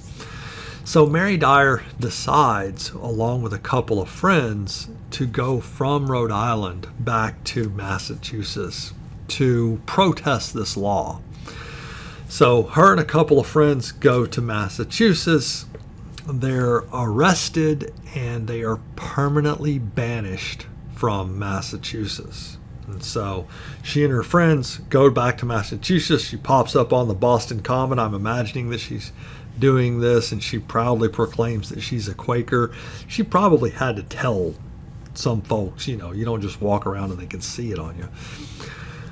So Mary Dyer decides, along with a couple of friends, to go from Rhode Island back to Massachusetts to protest this law. So her and a couple of friends go to Massachusetts. They're arrested and they are permanently banished from Massachusetts. And so she and her friends go back to Massachusetts. She pops up on the Boston Common. I'm imagining that she's doing this, and she proudly proclaims that she's a Quaker. She probably had to tell some folks, you don't just walk around and they can see it on you.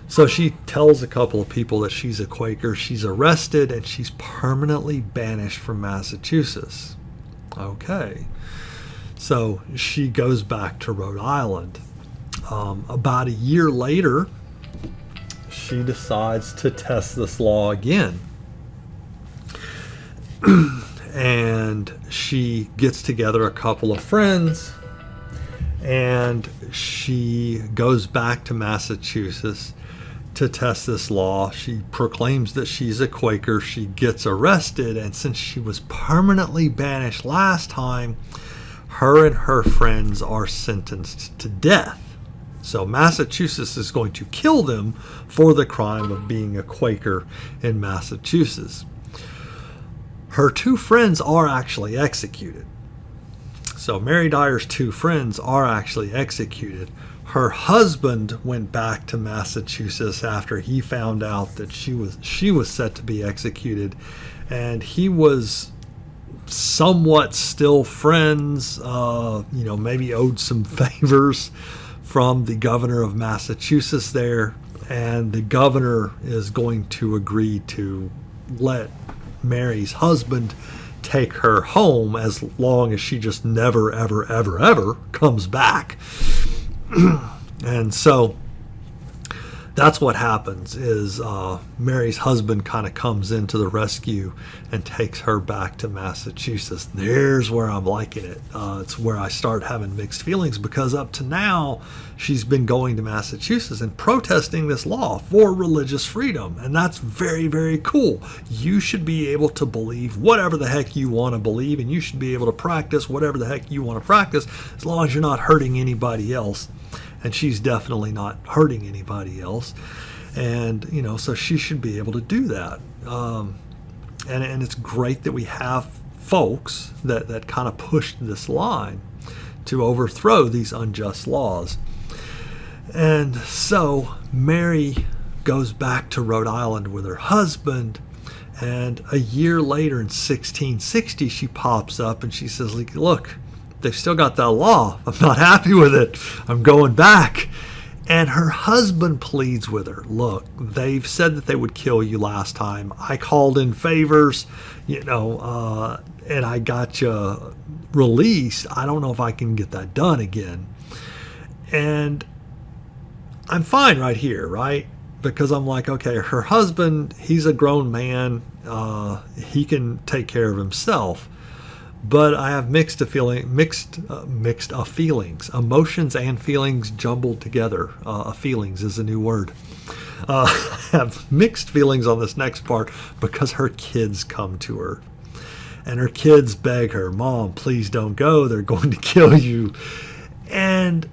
So she tells a couple of people that she's a Quaker. She's arrested and she's permanently banished from Massachusetts. Okay. So she goes back to Rhode Island. About a year later, she decides to test this law again. And she gets together a couple of friends, and she goes back to Massachusetts to test this law. She proclaims that she's a Quaker. She gets arrested, and since she was permanently banished last time, her and her friends are sentenced to death. So Massachusetts is going to kill them for the crime of being a Quaker in Massachusetts. Her two friends are actually executed. So Mary Dyer's two friends are actually executed. Her husband went back to Massachusetts after he found out that she was set to be executed, and he was somewhat still friends, maybe owed some favors from the governor of Massachusetts there, and the governor is going to agree to let Mary's husband take her home as long as she just never, ever, ever, ever comes back. And so that's what happens is Mary's husband kind of comes into the rescue and takes her back to Massachusetts. There's where I'm liking it. It's where I start having mixed feelings, because up to now she's been going to Massachusetts and protesting this law for religious freedom, and that's very, very cool. You should be able to believe whatever the heck you want to believe, and you should be able to practice whatever the heck you want to practice, as long as you're not hurting anybody else. And she's definitely not hurting anybody else. And, so she should be able to do that. And it's great that we have folks that kind of pushed this line to overthrow these unjust laws. And so Mary goes back to Rhode Island with her husband. And a year later, in 1660, she pops up and she says, look, they've still got that law. I'm not happy with it. I'm going back. And her husband pleads with her. Look, they've said that they would kill you last time. I called in favors, and I got you released. I don't know if I can get that done again. And I'm fine right here, right? Because I'm like, okay, her husband, he's a grown man. He can take care of himself. But I have mixed feelings, emotions and feelings jumbled together. Feelings is a new word. I have mixed feelings on this next part because her kids come to her. And her kids beg her, Mom, please don't go. They're going to kill you. And,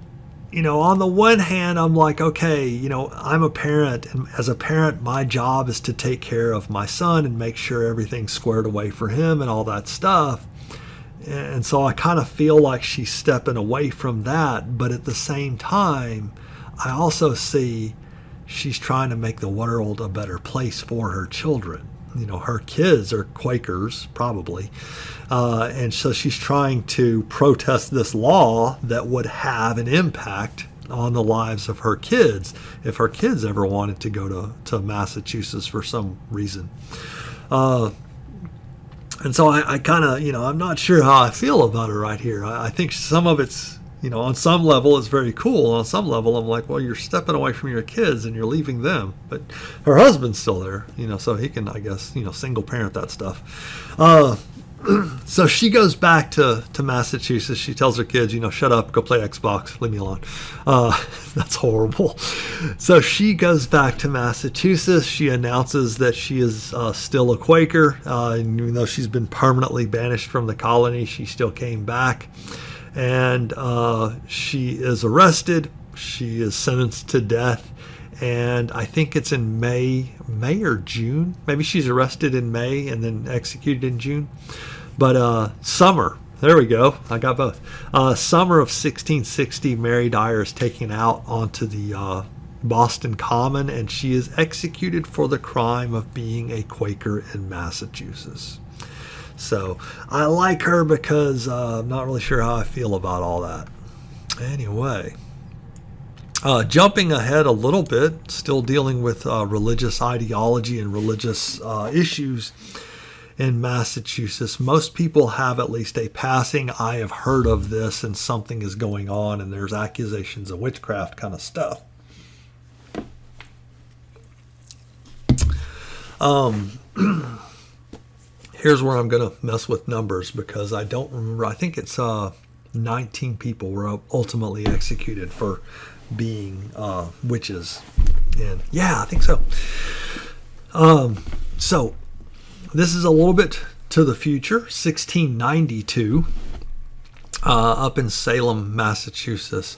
on the one hand, I'm like, okay, I'm a parent. And as a parent, my job is to take care of my son and make sure everything's squared away for him and all that stuff. And so I kind of feel like she's stepping away from that. But at the same time, I also see she's trying to make the world a better place for her children. Her kids are Quakers, probably. And so she's trying to protest this law that would have an impact on the lives of her kids if her kids ever wanted to go to Massachusetts for some reason. And so I kind of, I'm not sure how I feel about her right here. I think some of it's, on some level it's very cool. On some level I'm like, well, you're stepping away from your kids and you're leaving them. But her husband's still there, so he can, I guess, single parent that stuff. So she goes back to Massachusetts. She tells her kids, shut up, go play Xbox, leave me alone. That's horrible. So she goes back to Massachusetts. She announces that she is still a Quaker. And even though she's been permanently banished from the colony, she still came back. And she is arrested. She is sentenced to death. And I think it's in May or June. Maybe she's arrested in May and then executed in June. But summer, there we go. I got both. Summer of 1660, Mary Dyer is taken out onto the Boston Common, and she is executed for the crime of being a Quaker in Massachusetts. So I like her because I'm not really sure how I feel about all that. Anyway, jumping ahead a little bit, still dealing with religious ideology and religious issues in Massachusetts. Most people have at least a passing, I have heard of this and something is going on and there's accusations of witchcraft kind of stuff. Here's where I'm going to mess with numbers because I don't remember. I think it's 19 people were ultimately executed for being witches. And yeah, I think so. So this is a little bit to the future, 1692, up in Salem, Massachusetts.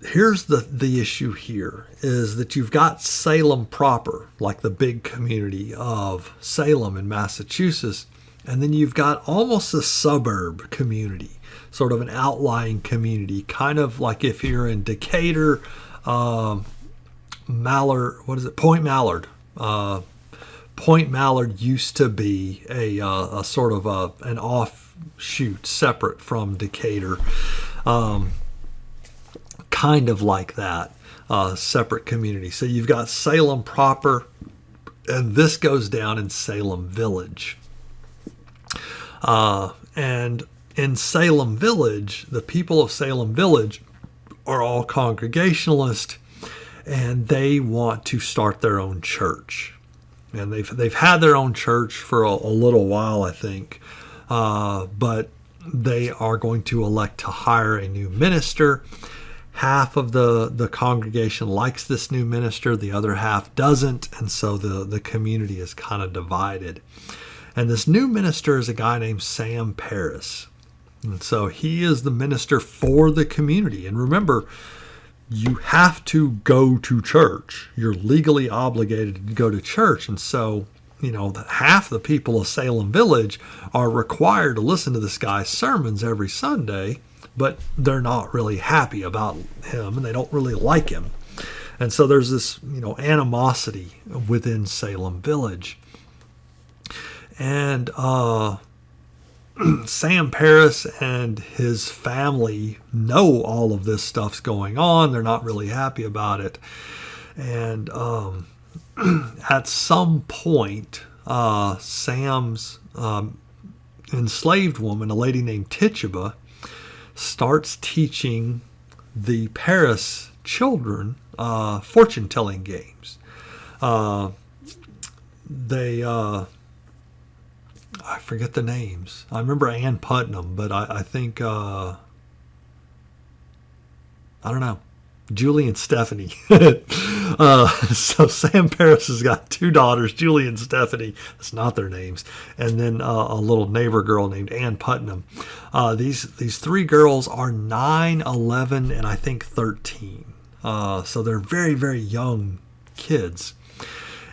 Here's the issue here is that you've got Salem proper, like the big community of Salem in Massachusetts, and then you've got almost a suburb community, sort of an outlying community, kind of like if you're in Decatur, Mallard, Point Mallard. Point Mallard used to be a sort of an offshoot separate from Decatur. Kind of like that, separate community. So you've got Salem proper, and this goes down in Salem Village. And in Salem Village, the people of Salem Village are all Congregationalist, and they want to start their own church. And they've had their own church for a little while, I think, but they are going to elect to hire a new minister. Half of the congregation likes this new minister, the other half doesn't, and so the community is kind of divided. And this new minister is a guy named Sam Paris. And so he is the minister for the community. And remember, you have to go to church. You're legally obligated to go to church. And so, half the people of Salem Village are required to listen to this guy's sermons every Sunday, but they're not really happy about him and they don't really like him. And so there's this, animosity within Salem Village. And Sam Paris and his family know all of this stuff's going on. They're not really happy about it. And at some point, Sam's enslaved woman, a lady named Tituba, starts teaching the Paris children fortune-telling games. I forget the names. I remember Ann Putnam, but I think, I don't know, Julie and Stephanie. So Sam Paris has got two daughters, Julie and Stephanie. That's not their names. And then a little neighbor girl named Ann Putnam. These three girls are 9, 11, and I think 13. So they're very, very young kids.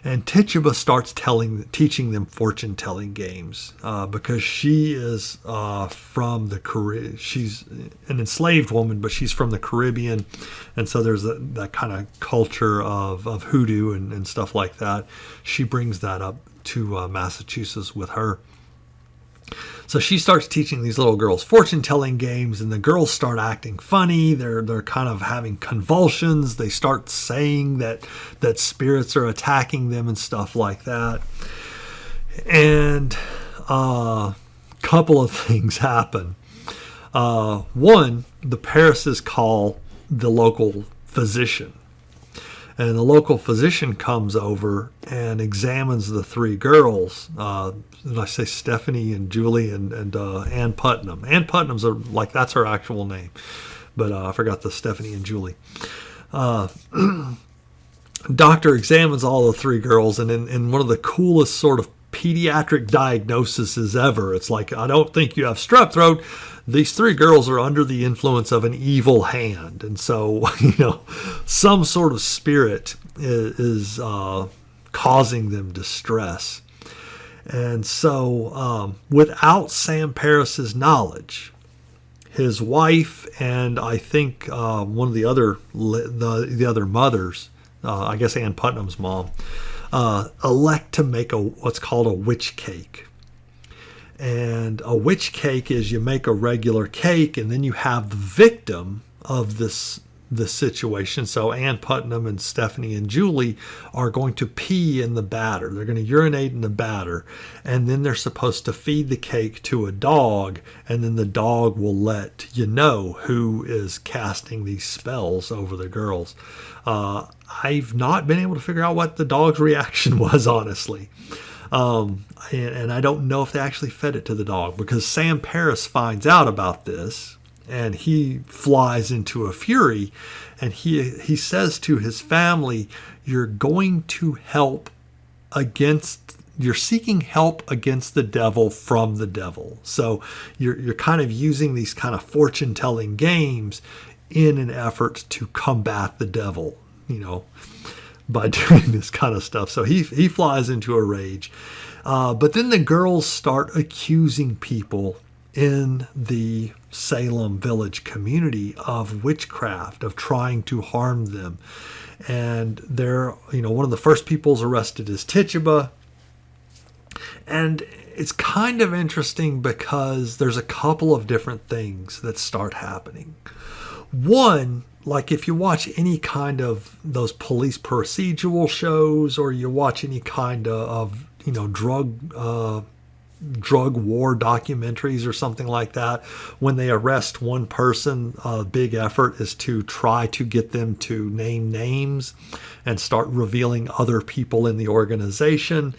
And Tituba starts teaching them fortune-telling games because she is from the Caribbean. She's an enslaved woman, but she's from the Caribbean. And so there's that kind of culture of hoodoo and stuff like that. She brings that up to Massachusetts with her. So she starts teaching these little girls fortune-telling games, and the girls start acting funny. They're kind of having convulsions. They start saying that spirits are attacking them and stuff like that. And a couple of things happen. One, the Parises call the local physician. And the local physician comes over and examines the three girls. Did I say Stephanie and Julie and Ann Putnam? Ann Putnam's that's her actual name, but I forgot the Stephanie and Julie. Doctor examines all the three girls, and in one of the coolest sort of pediatric diagnoses ever, it's like, I don't think you have strep throat. These three girls are under the influence of an evil hand. And so, some sort of spirit is causing them distress. And so, without Sam Paris's knowledge, his wife and I think one of the other mothers, I guess Ann Putnam's mom, elect to make what's called a witch cake. And a witch cake is you make a regular cake and then you have the victim of this situation. So Ann Putnam and Stephanie and Julie are going to pee in the batter. They're going to urinate in the batter. And then they're supposed to feed the cake to a dog. And then the dog will let you know who is casting these spells over the girls. I've not been able to figure out what the dog's reaction was, honestly. And I don't know if they actually fed it to the dog, because Sam Paris finds out about this and he flies into a fury, and he says to his family, you're seeking help against the devil from the devil. So you're kind of using these kind of fortune telling games in an effort to combat the devil, by doing this kind of stuff. So he flies into a rage. But then the girls start accusing people in the Salem village community of witchcraft, of trying to harm them. And they're, one of the first people's arrested is Tituba. And it's kind of interesting because there's a couple of different things that start happening. One, like if you watch any kind of those police procedural shows, or you watch any kind of drug war documentaries or something like that, when they arrest one person, a big effort is to try to get them to name names and start revealing other people in the organization.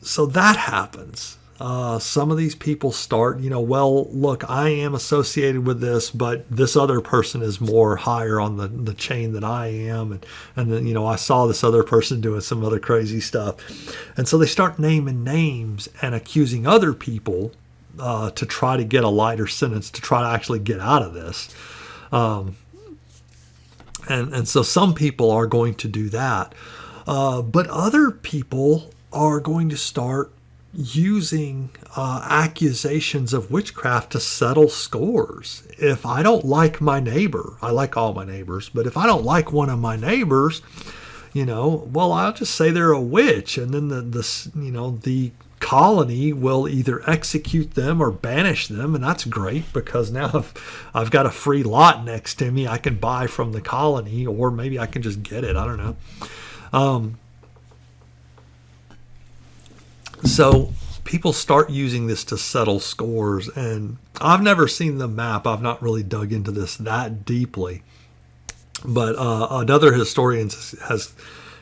So that happens. Some of these people start, well, look, I am associated with this, but this other person is more higher on the chain than I am. And then, I saw this other person doing some other crazy stuff. And so they start naming names and accusing other people to try to get a lighter sentence, to try to actually get out of this. And so some people are going to do that. But other people are going to start using accusations of witchcraft to settle scores. If I don't like my neighbor, I like all my neighbors, but if I don't like one of my neighbors, well, I'll just say they're a witch, and then the colony will either execute them or banish them, and that's great because now I've got a free lot next to me I can buy from the colony, or maybe I can just get it. I don't know. So people start using this to settle scores, and I've never seen the map. I've not really dug into this that deeply. But another historian has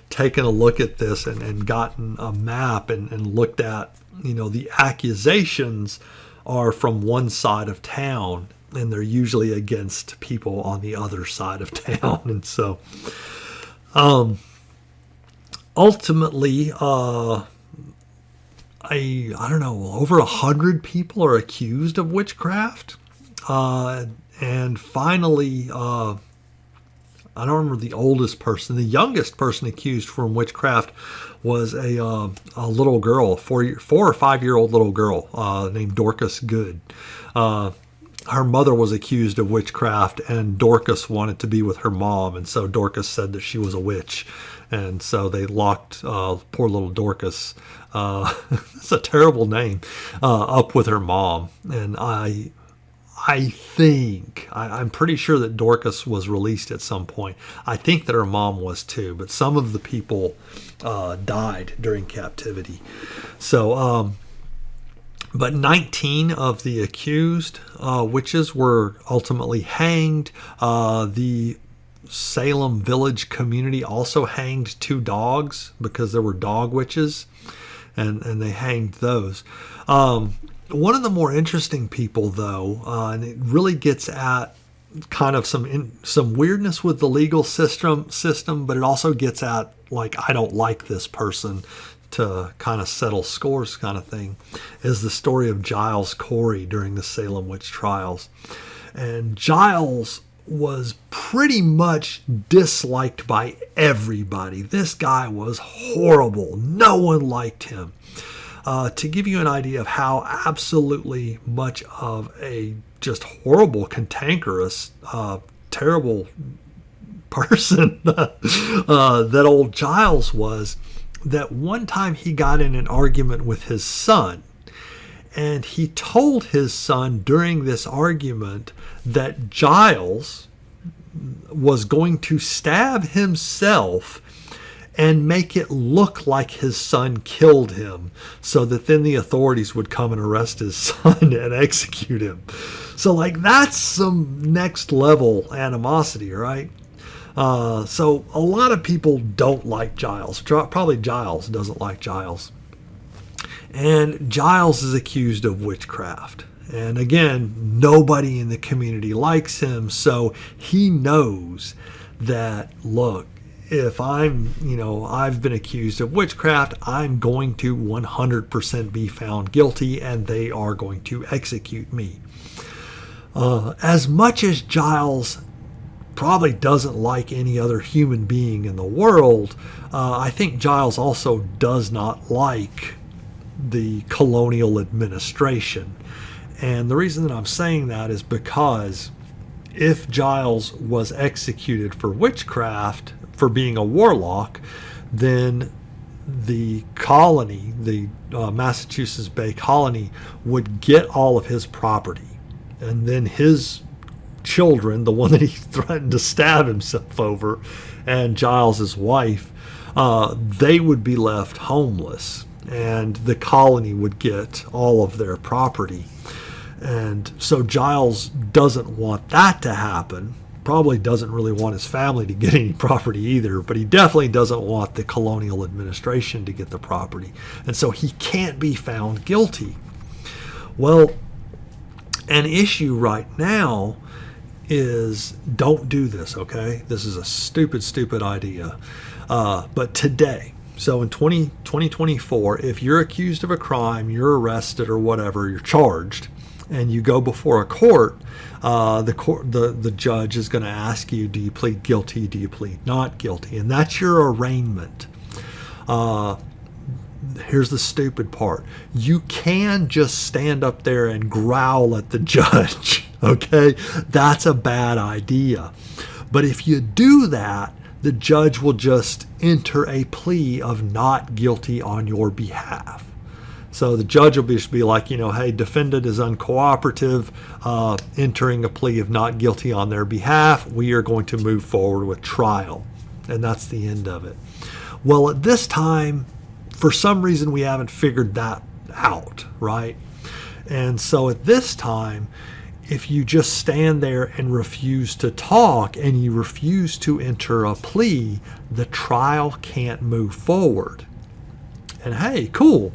taken a look at this and gotten a map and looked at, the accusations are from one side of town, and they're usually against people on the other side of town. And so ultimately, I don't know, over 100 people are accused of witchcraft. And finally, I don't remember the oldest person. The youngest person accused from witchcraft was a little girl, 4 or 5 year old little girl named Dorcas Good. Her mother was accused of witchcraft, and Dorcas wanted to be with her mom, and so Dorcas said that she was a witch. And so they locked poor little Dorcas, that's a terrible name, up with her mom. And I'm pretty sure that Dorcas was released at some point. I think that her mom was too, but some of the people died during captivity. So, but 19 of the accused witches were ultimately hanged. The Salem village community also hanged 2 dogs because there were dog witches, and they hanged those. One of the more interesting people, though, and it really gets at kind of some weirdness with the legal system, but it also gets at, like, I don't like this person, to kind of settle scores kind of thing, is the story of Giles Corey during the Salem witch trials. And Giles was pretty much disliked by everybody. This guy was horrible. No one liked him. To give you an idea of how absolutely much of a just horrible, cantankerous, terrible person that old Giles was, that one time he got in an argument with his son. And he told his son during this argument that Giles was going to stab himself and make it look like his son killed him, so that then the authorities would come and arrest his son and execute him. So, like, that's some next level animosity, right? So a lot of people don't like Giles. Probably Giles doesn't like Giles. And Giles is accused of witchcraft. And again, nobody in the community likes him, so he knows that, look, if I've been accused of witchcraft, I'm going to 100% be found guilty, and they are going to execute me. As much as Giles probably doesn't like any other human being in the world, I think Giles also does not like the colonial administration. And the reason that I'm saying that is because if Giles was executed for witchcraft, for being a warlock, then the colony, the Massachusetts Bay Colony, would get all of his property. And then his children, the one that he threatened to stab himself over, and Giles's wife, they would be left homeless. And the colony would get all of their property. And so Giles doesn't want that to happen. Probably doesn't really want his family to get any property either, but he definitely doesn't want the colonial administration to get the property. And so he can't be found guilty. Well, an issue right now is, don't do this, okay? This is a stupid idea. But today, so in 2024, if you're accused of a crime, you're arrested or whatever, you're charged, and you go before a court, the judge is going to ask you, do you plead guilty, do you plead not guilty? And that's your arraignment. Here's the stupid part. You can just stand up there and growl at the judge, okay? That's a bad idea. But if you do that, the judge will just enter a plea of not guilty on your behalf. So the judge will just be like, hey, defendant is uncooperative, entering a plea of not guilty on their behalf. We are going to move forward with trial. And that's the end of it. Well, at this time, for some reason, we haven't figured that out, right? And so at this time, if you just stand there and refuse to talk and you refuse to enter a plea, the trial can't move forward. And hey, cool.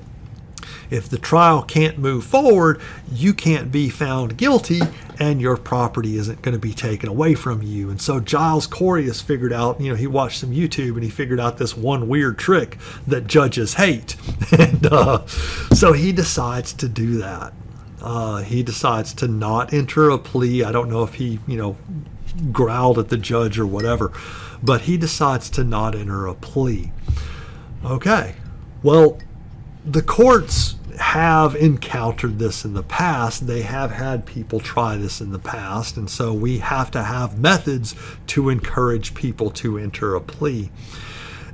If the trial can't move forward, you can't be found guilty and your property isn't going to be taken away from you. And so Giles Corey has figured out, he watched some YouTube and he figured out this one weird trick that judges hate. And so he decides to do that. He decides to not enter a plea. I don't know if he, growled at the judge or whatever, but he decides to not enter a plea. Okay. Well, the courts have encountered this in the past. They have had people try this in the past. And so we have to have methods to encourage people to enter a plea.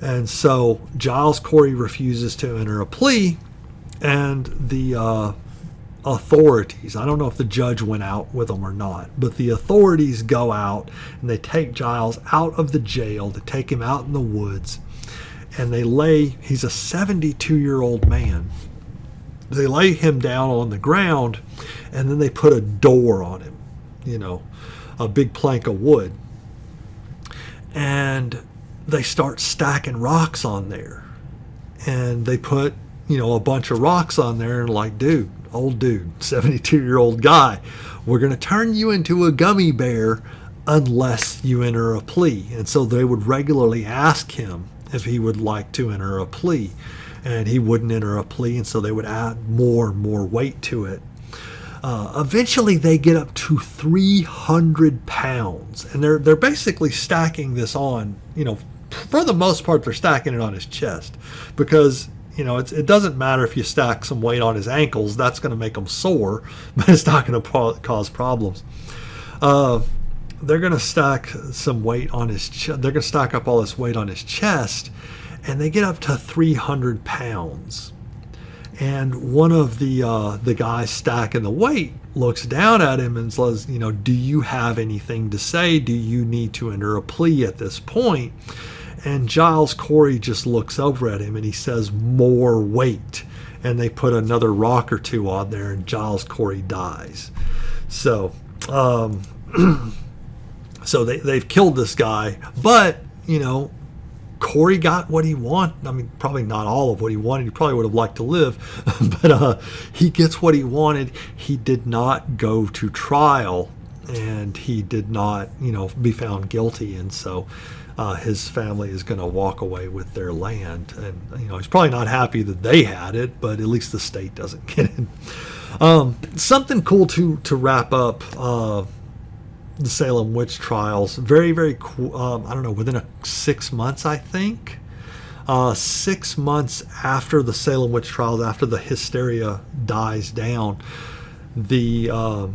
And so Giles Corey refuses to enter a plea, and the authorities, I don't know if the judge went out with them or not, but the authorities go out and they take Giles out of the jail. They take him out in the woods, and he's a 72-year-old man. They lay him down on the ground, and then they put a door on him, a big plank of wood. And they start stacking rocks on there. And they put, a bunch of rocks on there, and like, old dude, 72-year-old guy, we're going to turn you into a gummy bear unless you enter a plea. And so they would regularly ask him if he would like to enter a plea, and he wouldn't enter a plea, and so they would add more and more weight to it. Eventually they get up to 300 pounds, and they're basically stacking this on, for the most part they're stacking it on his chest, because it doesn't matter if you stack some weight on his ankles. That's going to make him sore, but it's not going to cause problems. They're going to stack some weight on his they're going to stack up all this weight on his chest, and they get up to 300 pounds. And one of the guys stacking the weight looks down at him and says, do you have anything to say? Do you need to enter a plea at this point? And Giles Corey just looks over at him and he says, more weight. And they put another rock or two on there, and Giles Corey dies. So, so they've killed this guy, but, Corey got what he wanted. I mean, probably not all of what he wanted. He probably would have liked to live, but he gets what he wanted. He did not go to trial, and he did not, be found guilty. And so his family is going to walk away with their land. And, he's probably not happy that they had it, but at least the state doesn't get it. Something cool to wrap up the Salem witch trials. Very, very cool. I don't know, within 6 months, I think. 6 months after the Salem witch trials, after the hysteria dies down, the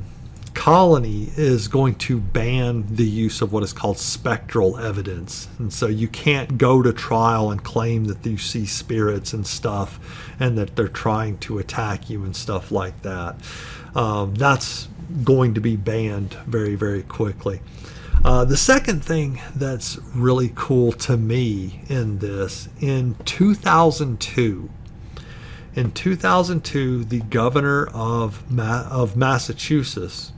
colony is going to ban the use of what is called spectral evidence. And so you can't go to trial and claim that you see spirits and stuff and that they're trying to attack you and stuff like that. That's going to be banned very, very quickly. The second thing that's really cool to me in this, in 2002, the governor of Massachusetts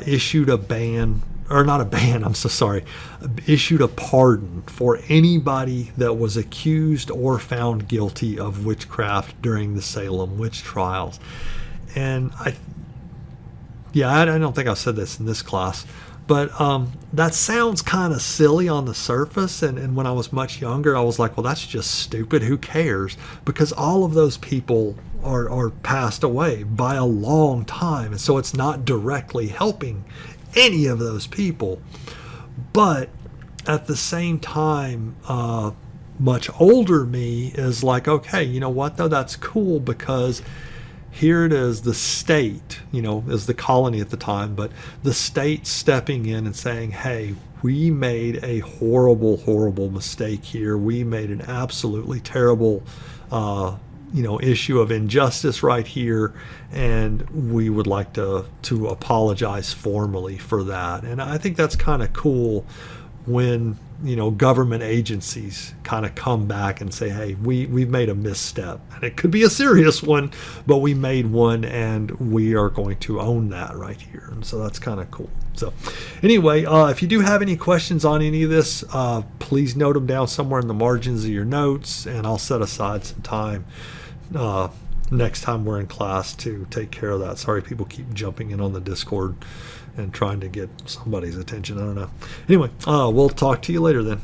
issued a ban, or not a ban, I'm so sorry, issued a pardon for anybody that was accused or found guilty of witchcraft during the Salem witch trials. And I don't think I said this in this class, but that sounds kind of silly on the surface. And when I was much younger, I was like, well, that's just stupid. Who cares? Because all of those people are passed away by a long time. And so it's not directly helping any of those people. But at the same time, much older me is like, okay, you know what, though? That's cool, because here it is, the state, is the colony at the time, but the state stepping in and saying, hey, we made a horrible, horrible mistake here. We made an absolutely terrible, issue of injustice right here, and we would like to apologize formally for that. And I think that's kind of cool when government agencies kind of come back and say, hey, we've made a misstep, and it could be a serious one, but we made one, and we are going to own that right here. And so that's kind of cool. So anyway, if you do have any questions on any of this, please note them down somewhere in the margins of your notes, and I'll set aside some time next time we're in class to take care of that. Sorry, people keep jumping in on the Discord and trying to get somebody's attention. I don't know. Anyway, we'll talk to you later then.